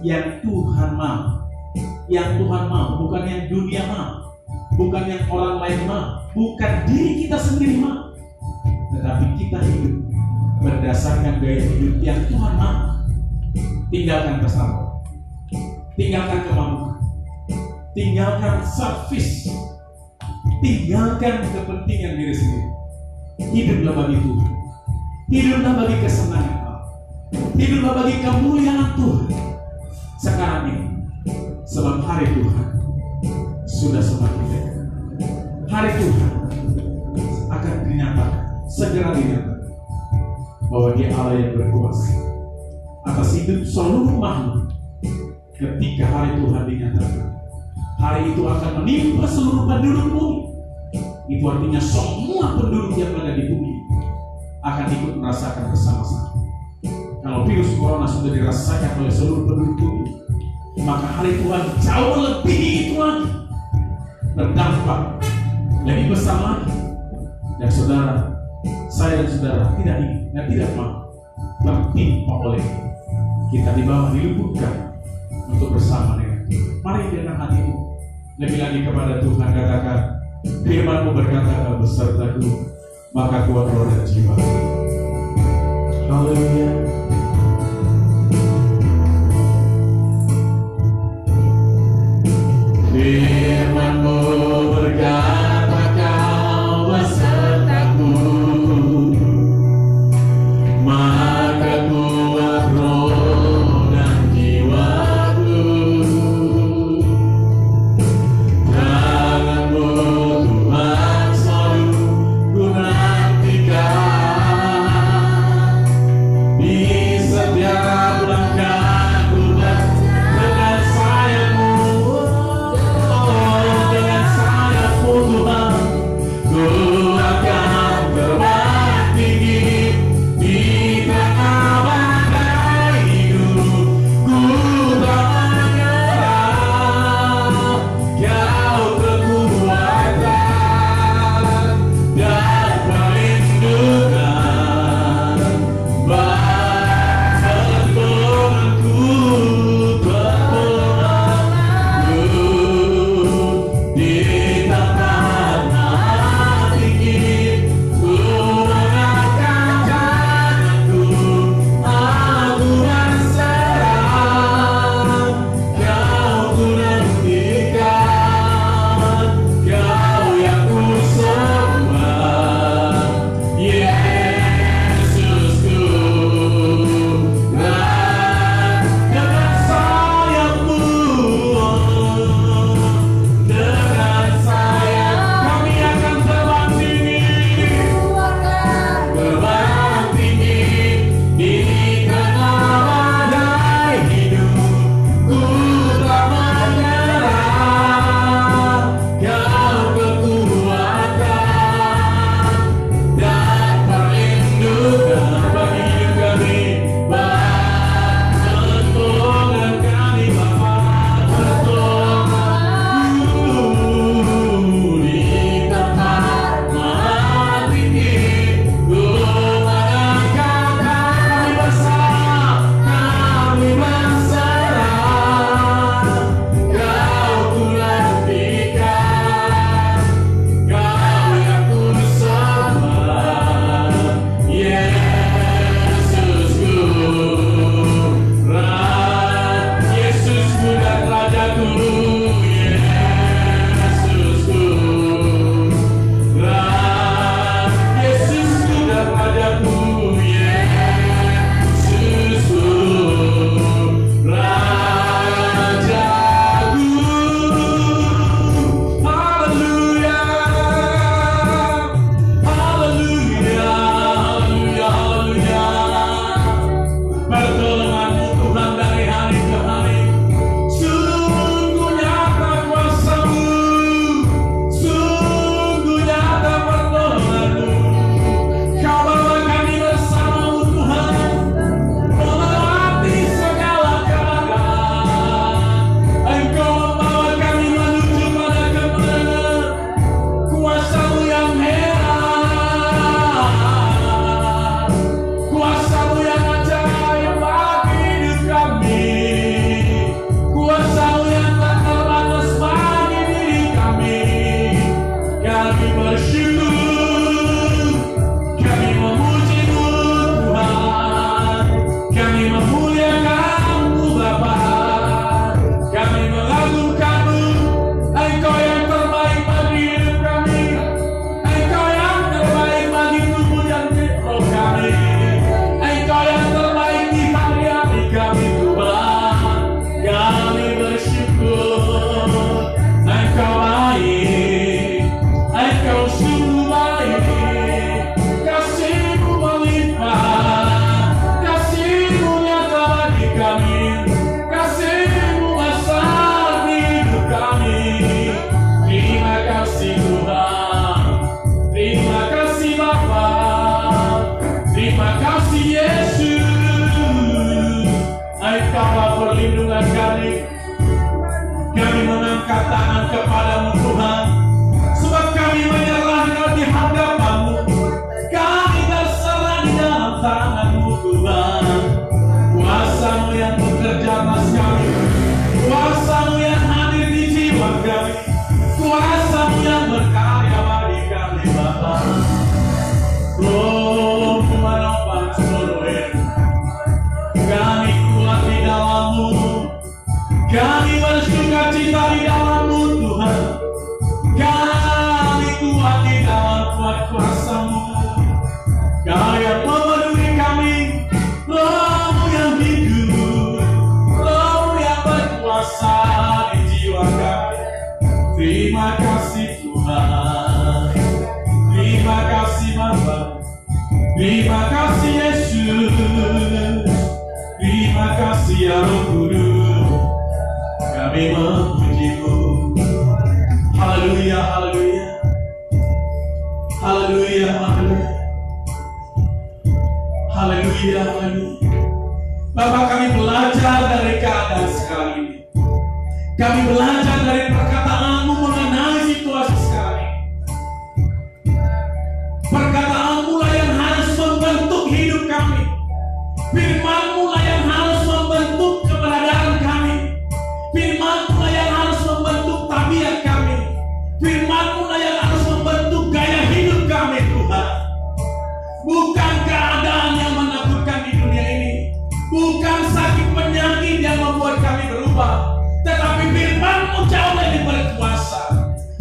S1: yang Tuhan mau. Yang Tuhan mau, bukan yang dunia mau, bukan yang orang lain mau, bukan diri kita sendiri mau, tetapi kita hidup berdasarkan gaya hidup yang Tuhan mau. Tinggalkan kesalahan, tinggalkan kemampuan, tinggalkan selfish, tinggalkan kepentingan diri sendiri. Hiduplah bagi Tuhan, hiduplah bagi kesenangan Allah, hiduplah bagi kemuliaan Tuhan sekarang ini. Sebab hari Tuhan sudah semakin dekat. Hari Tuhan akan dinyatakan, segera dinyatakan bahwa Dia Allah yang berkuasa atas hidup seluruh makhluk. Ketika hari Tuhan dinyatakan, hari itu akan menimpa seluruh penduduk bumi. Itu artinya semua penduduk yang ada di bumi akan ikut merasakan bersama-sama. Kalau virus corona sudah dirasakan oleh seluruh penduduk bumi, maka hari Tuhan jauh lebih itu lagi, berdampak lebih besar lagi. Dan saudara, saya dan saudara tidak ingin dan tidak mau tertimpa oleh kita di bawah, diluputkan untuk bersama dengan Tuhan. Mari dengan hatimu lebih lagi kepada Tuhan, katakan, Firman-Mu berkata, Kau besertaku, maka kuat roh dan jiwa. Haleluya. Firman-Mu berkata, Kau besertaku, maka kuat roh dan jiwaku. Tangan-Mu Tuhan selalu kepadamu Tuhan, sebab kami menyerahkan di hadapan-Mu. Kami berserah di dalam tangan-Mu Tuhan. Kuasa-Mu yang bekerja atas kami, kuasa-Mu yang hadir di jiwa kami, kuasa-Mu yang berkarya bagi kami Bapa. Oh, menopang seluruh hidup kami, kuat di dalam-Mu. Kami bersuka cita di dalam-Mu Tuhan. Kami kuat di dalam kuat kuasa-Mu. Kau yang memenuhi kami, Roh-Mu yang hidup, Roh-Mu yang berkuasa di jiwa kami. Terima kasih Tuhan, terima kasih Bapa, terima kasih Yesus, terima kasih ya Roh Kudus. Kami memuji-Mu. Haleluya, haleluya, haleluya, haleluya, haleluya, haleluya. Bapak, kami belajar dari keadaan sekarang ini. Kami belajar dari perkataan-Mu mengenai situasi sekarang ini. Perkataan-Mu lah yang harus membentuk hidup kami. Firman-Mu lah yang harus membentuk keberadaan kami. Firman-Mu lah yang harus membentuk tabiat kami. Firman-Mu lah yang harus membentuk gaya hidup kami Tuhan. Bukan keadaan yang menakutkan di dunia ini, bukan sakit penyakit yang membuat kami berubah, tetapi Firman-Mu jauh lebih berkuasa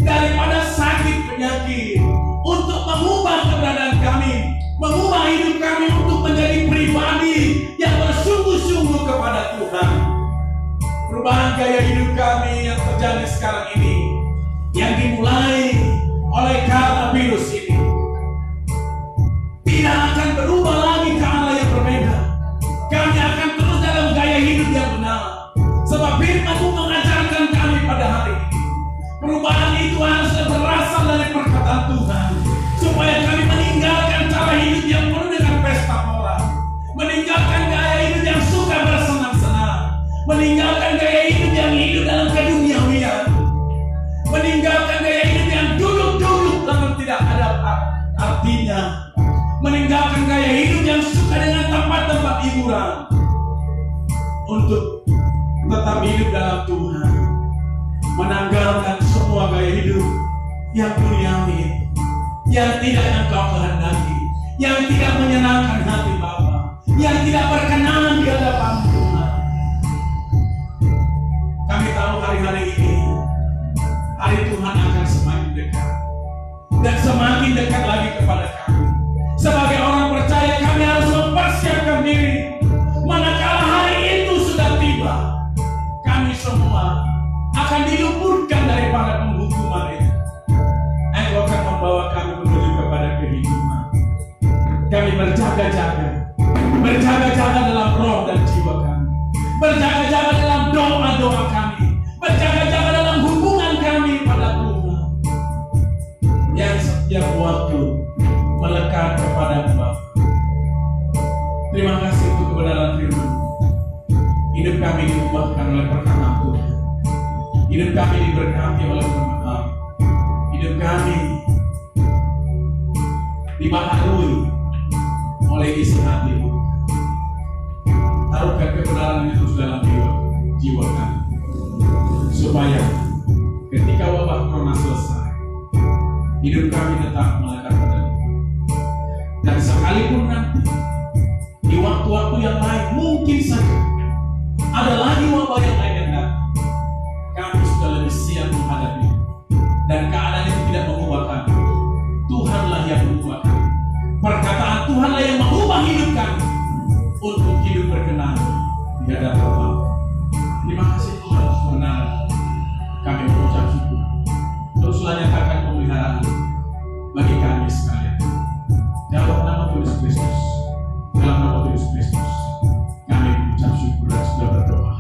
S1: daripada sakit penyakit untuk mengubah keberadaan kami, mengubah hidup kami untuk menjadi pribadi yang bersungguh-sungguh kepada Tuhan. Perubahan gaya hidup kami yang terjadi sekarang ini, yang dimulai oleh karena virus ini, tidak akan berubah lagi ke arah yang berbeda. Kami akan terus dalam gaya hidup yang benar, sebab Firman-Mu mengajarkan kami pada hari ini. Perubahan itu harus berasal dari perkataan Tuhan, supaya kami meninggalkan cara hidup yang penuh dengan pesta pora, meninggalkan gaya hidup yang suka bersenang-senang, meninggalkan gaya hidup yang hidup dalam keduniawian, meninggalkan gaya hidup yang duduk-duduk dalam tidak ada artinya, meninggalkan gaya hidup yang suka dengan tempat-tempat hiburan, untuk tetap hidup dalam Tuhan, menanggalkan semua gaya hidup yang duniawi, yang tidak Engkau kehendaki, yang tidak menyenangkan hati Bapa, yang tidak berkenan di hadapan Tuhan. Kami tahu hari-hari ini, hari Tuhan akan semakin dekat, dan semakin dekat lagi kepada kami. Sebagai orang percaya, kami harus mempersiapkan diri. Manakala hari itu sudah tiba, kami semua akan diluputkan daripada penghukuman itu. Engkau akan membawa kami menuju kepada kehidupan. Kami berjaga-jaga, berjaga-jaga dalam roh dan jiwa kami, berjaga-jaga dalam doa-doa kami, berjaga-jaga dalam hubungan kami pada Tuhan, yang setiap waktu melekat kepada Bapa. Terima kasih untuk kebenaran Firman. Hidup kami diubahkan oleh perkataan Tuhan. Hidup kami diberkati oleh firman. Hidup kami dibaharui oleh isi hati-Mu. Taruhkan kebenaran itu dalam jiwa kami, supaya ketika wabah corona selesai, hidup kami tetap melekat pada Tuhan. Dan sekalipun nanti di waktu-waktu yang lain mungkin saja ada lagi wabah yang lain yang datang, kami sudah lebih siap menghadapi, dan keadaan itu tidak mengubah kami. Tuhanlah yang mengubah kami. Perkataan Tuhanlah yang mengubah hidup kami untuk hidup berkenan di hadapan Bapa. Terima kasih Tuhan kebenaran. Kami mengucap syukur. Teruslah nyatakan pemeliharaan bagi kami sekalian. Dalam nama Tuhan Kristus, dalam nama Tuhan Kristus, kami mengucap syukur dan sudah berdoa.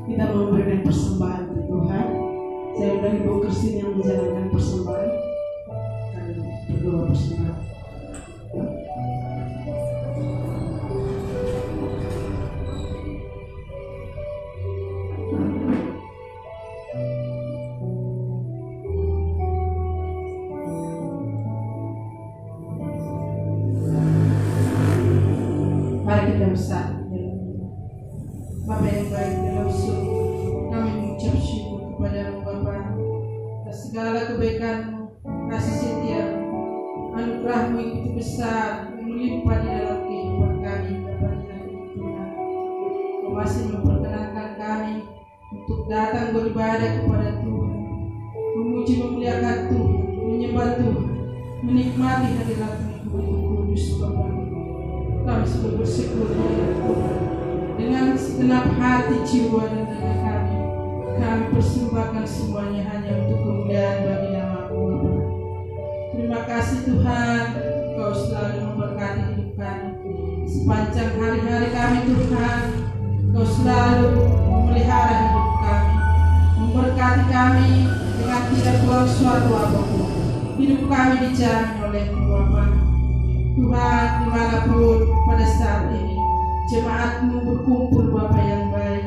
S2: Kita memberikan persembahan ke Tuhan. Saya undang Ibu Kristin yang menjalankan persembahan. Kami berdoa persembahan. Mari kita bersatu. Bapa yang baik dalam surga, kami mengucap syukur kepada-Mu Bapa atas segala kebaikan-Mu, kasih setia-Mu, anugerah-Mu yang begitu besar yang melimpah di dalam kehidupan kami Bapa di dalam Tuhan. Kau masih memperkenankan kami untuk datang beribadah kepada Tuhan, memuji memuliakan Tuhan, menyembah Tuhan, menikmati hadirat-Mu yang begitu kudus Bapa. Kami sungguh bersyukur kepada Tuhan. Dengan segenap hati, jiwa, dan tenaga kami persembahkan semuanya hanya untuk kemuliaan bagi nama-Mu Bapa. Terima kasih Tuhan, Kau selalu memberkati hidup kami sepanjang hari-hari kami Tuhan. Kau selalu memelihara hidup kami, memberkati kami dengan tidak buang suatu apapun. Hidup kami dijamin oleh-Mu Bapa. Tuhan, dimanapun pada saat ini jemaat-Mu berkumpul Bapa yang baik,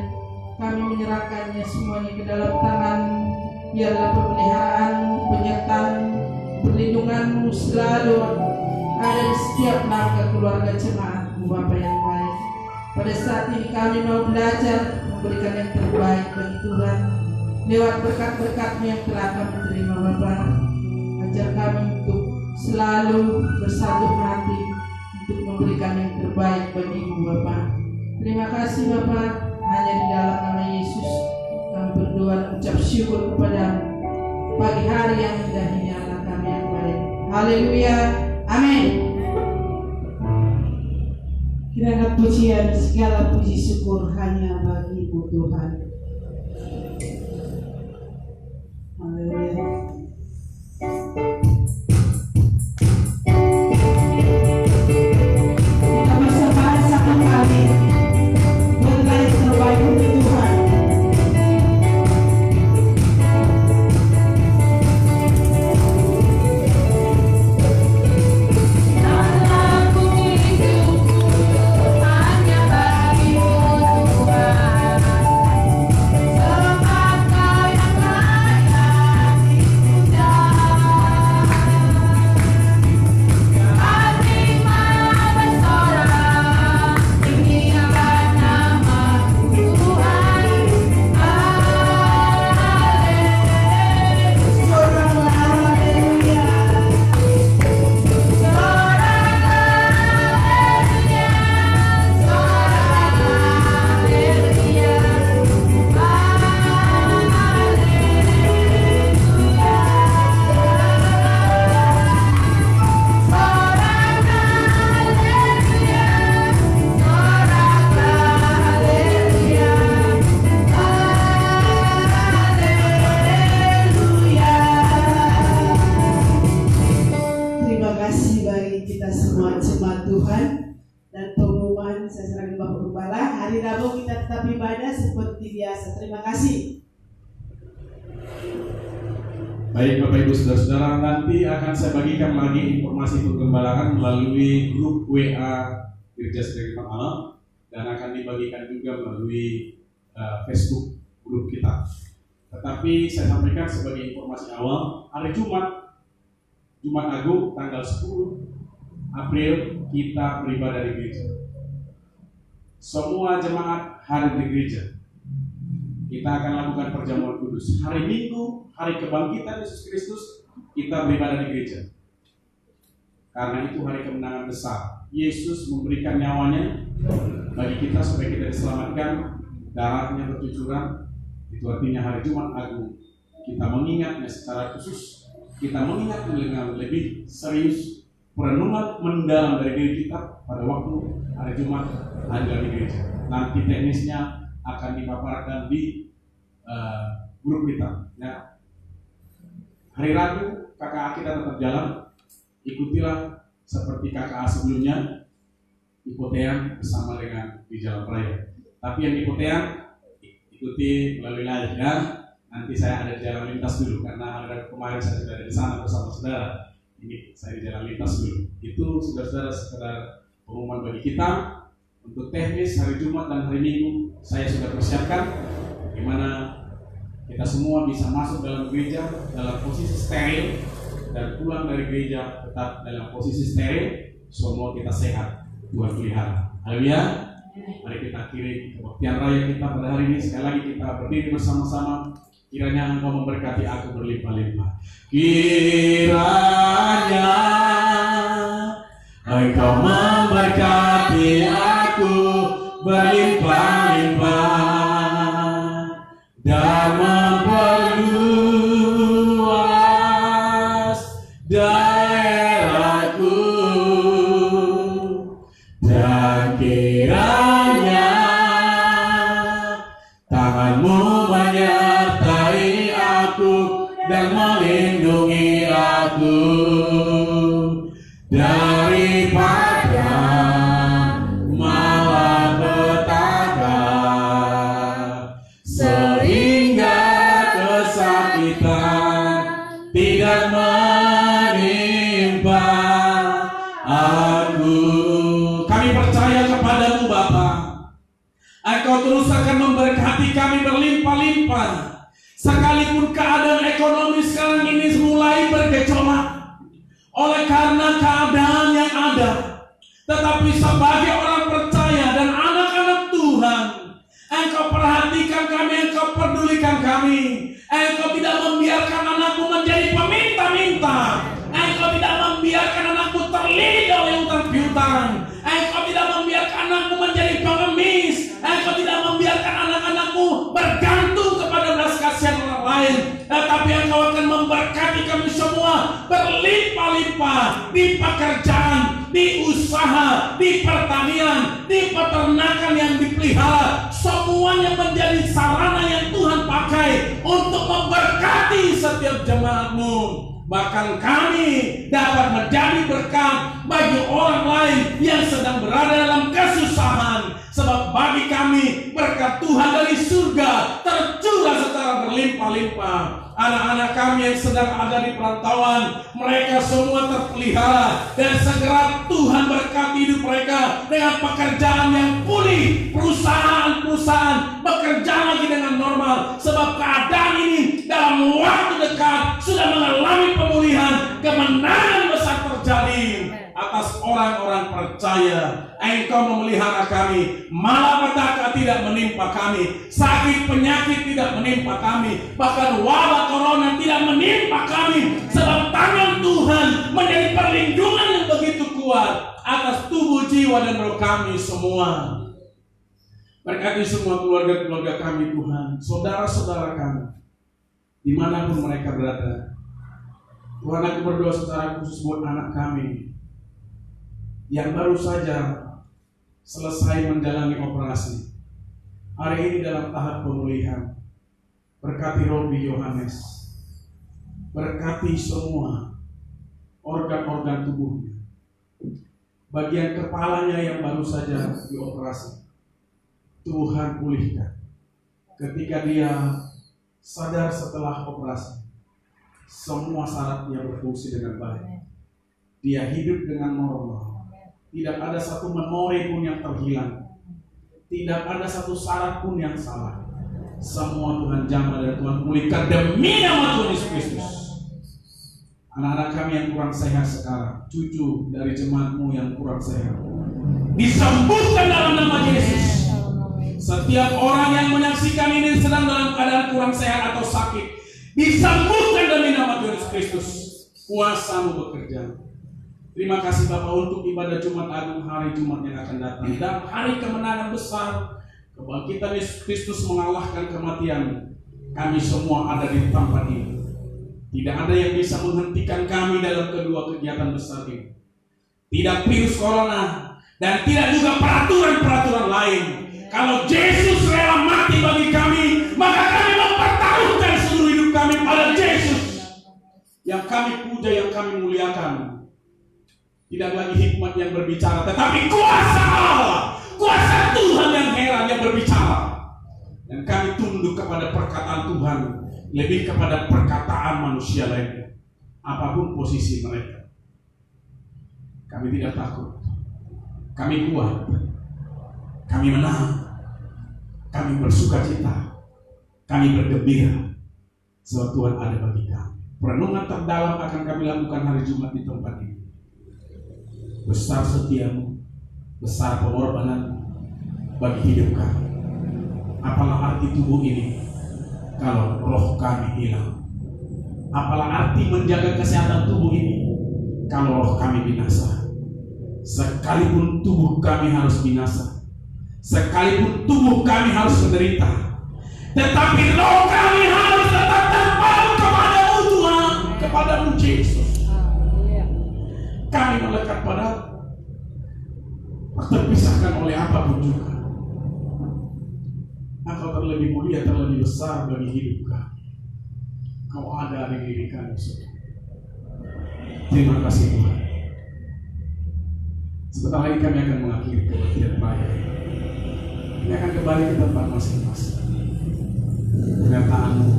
S2: kami menyerahkannya semuanya ke dalam tangan-Mu. Biarlah pemeliharaan-Mu, penyertaan-Mu, perlindungan-Mu selalu ada di setiap langkah keluarga jemaat-Mu Bapa yang baik. Pada saat ini kami mau belajar memberikan yang terbaik bagi Tuhan lewat berkat-berkat-Mu yang telah kami terima Bapa. Ajar kami untuk selalu bersatu hati untuk memberikan yang terbaik bagi-Mu Bapa. Terima kasih Bapa, hanya di dalam nama Yesus kami berdoa dan ucap syukur kepada-Mu pagi hari yang indah ini Allah kami yang baik. Haleluya, amin. Kiranya pujian segala puji syukur hanya bagi-Mu Tuhan. Haleluya.
S1: Baik Bapak Ibu Saudara-saudara, nanti akan saya bagikan lagi informasi perkembangan melalui grup WA Gereja Sedia Firman Allah dan akan dibagikan juga melalui Facebook grup kita. Tetapi saya sampaikan sebagai informasi awal, hari Jumat Agung tanggal 10 April kita beribadah di gereja. Semua jemaat hadir di gereja. Kita akan lakukan perjamuan kudus. Hari Minggu, hari kebangkitan Yesus Kristus, kita beribadah di gereja. Karena itu hari kemenangan besar. Yesus memberikan nyawanya bagi kita supaya kita diselamatkan. Darahnya bercucuran. Itu artinya hari Jumat Agung kita mengingatnya secara khusus. Kita mengingatnya dengan lebih serius. Perenungan mendalam dari diri kita pada waktu hari Jumat ada di gereja. Nanti teknisnya akan dipaparkan di grup kita. Ya. Hari Rabu KKA kita tetap jalan. Ikutilah seperti KKA sebelumnya, Hipotean bersama dengan di Jalan Raya. Tapi yang Hipotean ikuti melalui live ya. Nanti saya ada di jalan lintas dulu karena ada kemarin saya sudah ada di sana bersama saudara. Ini saya di jalan lintas dulu. Itu saudara-saudara sekedar pengumuman bagi kita untuk teknis hari Jumat dan hari Minggu. Saya sudah persiapkan di mana kita semua bisa masuk dalam gereja dalam posisi steril dan pulang dari gereja tetap dalam posisi steril. Semua kita sehat, Tuhan pelihara. Haleluya. Mari kita akhiri kebaktian raya kita pada hari ini. Sekali lagi kita berdiri bersama-sama. Kiranya Engkau memberkati aku berlimpah-limpah. Kiranya Engkau memberkati aku berlimpah-limpah dan memperluas daerahku, dan kiranya tangan-Mu menyertai aku dan melindungi aku daripada malapetaka, sehingga kesakitan tidak menimpa aku. Kami percaya kepadamu Bapa, Engkau terus akan memberkati kami berlimpah-limpah. Sekalipun keadaan ekonomi sekarang ini mulai bergejolak oleh karena keadaan yang ada, tetapi sebagai orang percaya dan anak-anak Tuhan, Engkau perhatikan kami, Engkau pedulikan kami. Engkau tidak membiarkan anakmu menjadi peminta-minta. Engkau tidak membiarkan anakmu terlilit oleh utang piutang. Engkau tidak membiarkan anakmu menjadi pengemis. Engkau tidak membiarkan anak-anakmu bergantung kepada belas kasihan orang lain. Tetapi Engkau akan memberkati kami semua berlimpah-limpah di pekerjaan, di usaha, di pertanian, di peternakan yang dipelihara. Semuanya menjadi sarana yang Tuhan pakai untuk memberkati setiap jemaat-Mu. Bahkan kami dapat menjadi berkat bagi orang lain yang sedang berada dalam kesusahan. Sebab bagi kami berkat Tuhan dari surga tercurah secara berlimpah-limpah. Anak-anak kami yang sedang ada di perantauan, mereka semua terpelihara, dan segera Tuhan berkati hidup mereka dengan pekerjaan yang pulih. Perusahaan-perusahaan bekerja lagi dengan normal, sebab keadaan ini dalam waktu dekat sudah mengalami pemulihan. Kemenangan besar terjadi atas orang-orang percaya. Engkau memelihara kami, malapetaka tidak menimpa kami, sakit penyakit tidak menimpa kami, bahkan wabah corona tidak menimpa kami, sebab tangan Tuhan menjadi perlindungan yang begitu kuat atas tubuh, jiwa, dan roh kami semua. Berkati semua keluarga-keluarga kami Tuhan, saudara-saudara kami, dimanapun mereka berada. Tuhan, aku berdoa secara khusus buat anak kami yang baru saja selesai menjalani operasi. Hari ini dalam tahap pemulihan. Berkati Robi Yohanes. Berkati semua organ-organ tubuhnya. Bagian kepalanya yang baru saja dioperasi, Tuhan pulihkan. Ketika dia sadar setelah operasi, semua syaratnya berfungsi dengan baik. Dia hidup dengan normal. Tidak ada satu memori pun yang terhilang. Tidak ada satu syarat pun yang salah. Semua Tuhan jamah dan Tuhan pulihkan demi nama Tuhan Yesus Kristus. Anak-anak kami yang kurang sehat sekarang, cucu dari jemaat-Mu yang kurang sehat, disembuhkan dalam nama Yesus. Setiap orang yang menyaksikan ini sedang dalam keadaan kurang sehat atau sakit, disembuhkan demi nama Tuhan Yesus Kristus. Kuasa-Mu bekerja. Terima kasih Bapak untuk ibadah Jumat Agung hari Jumat yang akan datang, dan hari kemenangan besar, kebangkitan Yesus Kristus mengalahkan kematian. Kami semua ada di tempat ini. Tidak ada yang bisa menghentikan kami dalam kedua kegiatan besar ini. Tidak virus corona dan tidak juga peraturan-peraturan lain. Kalau Yesus rela mati bagi kami, maka kami mempertaruhkan seluruh hidup kami pada Yesus yang kami puja, yang kami muliakan. Tidak lagi hikmat yang berbicara, tetapi kuasa Allah, kuasa Tuhan yang heran yang berbicara. Dan kami tunduk tunduk kepada perkataan Tuhan lebih kepada perkataan manusia lainnya. Apapun posisi mereka, kami tidak takut. Kami kuat. Kami menang. Kami bersukacita. Kami bergembira. Sebab Tuhan ada bagi kami. Perenungan terdalam akan kami lakukan hari Jumat di tempat ini. Besar setiamu, besar pengorbananmu bagi hidup kami. Apalah arti tubuh ini kalau roh kami hilang? Apalah arti menjaga kesehatan tubuh ini kalau roh kami binasa? Sekalipun tubuh kami harus binasa, sekalipun tubuh kami harus menderita, tetapi roh kami harus tetap terbang kepadamu Tuhan, kepadamu Yesus. Kami melekat padamu, terpisahkan oleh apapun juga. Engkau terlebih mulia, terlebih besar bagi hidup kami. Kau ada di diri kami, Saudara. Terima kasih Tuhan. Sebentar lagi kami akan mengakhiri kebaktian raya. Kami akan kembali ke tempat masing-masing. Penyertaan-Mu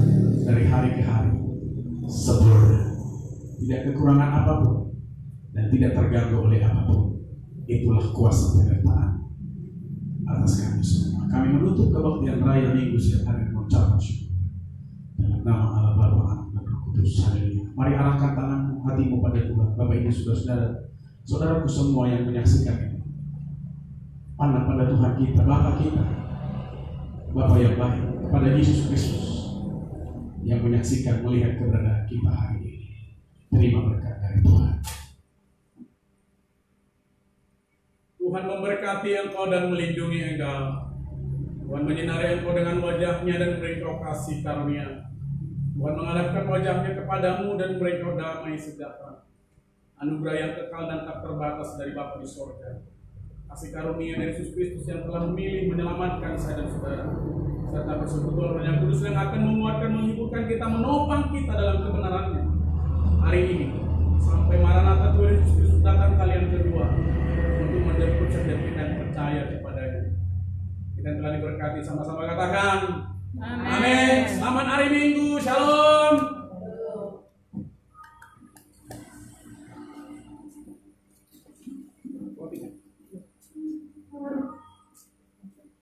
S1: dari hari ke hari sempurna, tidak kekurangan apapun dan tidak terganggu oleh apapun. Itulah kuasa penyertaan atas kami semua. Kami menutup kebaktian raya minggu siang hari mengucapkan syukur dalam nama Allah Bapa, Anak dan Roh Kudus. Haleluya. Mari arahkan tanganmu, hatimu pada Tuhan. Bapak Ibu saudara-saudara, saudaraku semua yang menyaksikan ini, pandang pada Tuhan kita, Bapa kita, Bapa yang baik, kepada Yesus Kristus yang menyaksikan, melihat keberadaan kita hari ini. Terima berkat dari Tuhan.
S3: Tuhan memberkati engkau dan melindungi engkau. Tuhan menyinari engkau dengan wajahnya dan beri engkau kasih karunia. Tuhan menghadapkan wajahnya kepadamu dan beri engkau damai sejahtera. Anugerah yang kekal dan tak terbatas dari Bapa di sorga. Kasih karunia dari Yesus Kristus yang telah memilih menyelamatkan saya dan saudara, serta persekutuan Roh yang Kudus yang akan menguatkan, menghiburkan kita, menopang kita dalam kebenarannya hari ini sampai Maranatha Tuhan Yesus Kristus datang kali yang kedua untuk menjemput setiap kita yang percaya kepadanya. Kita telah diberkati, sama-sama katakan amin. Selamat hari Minggu, shalom.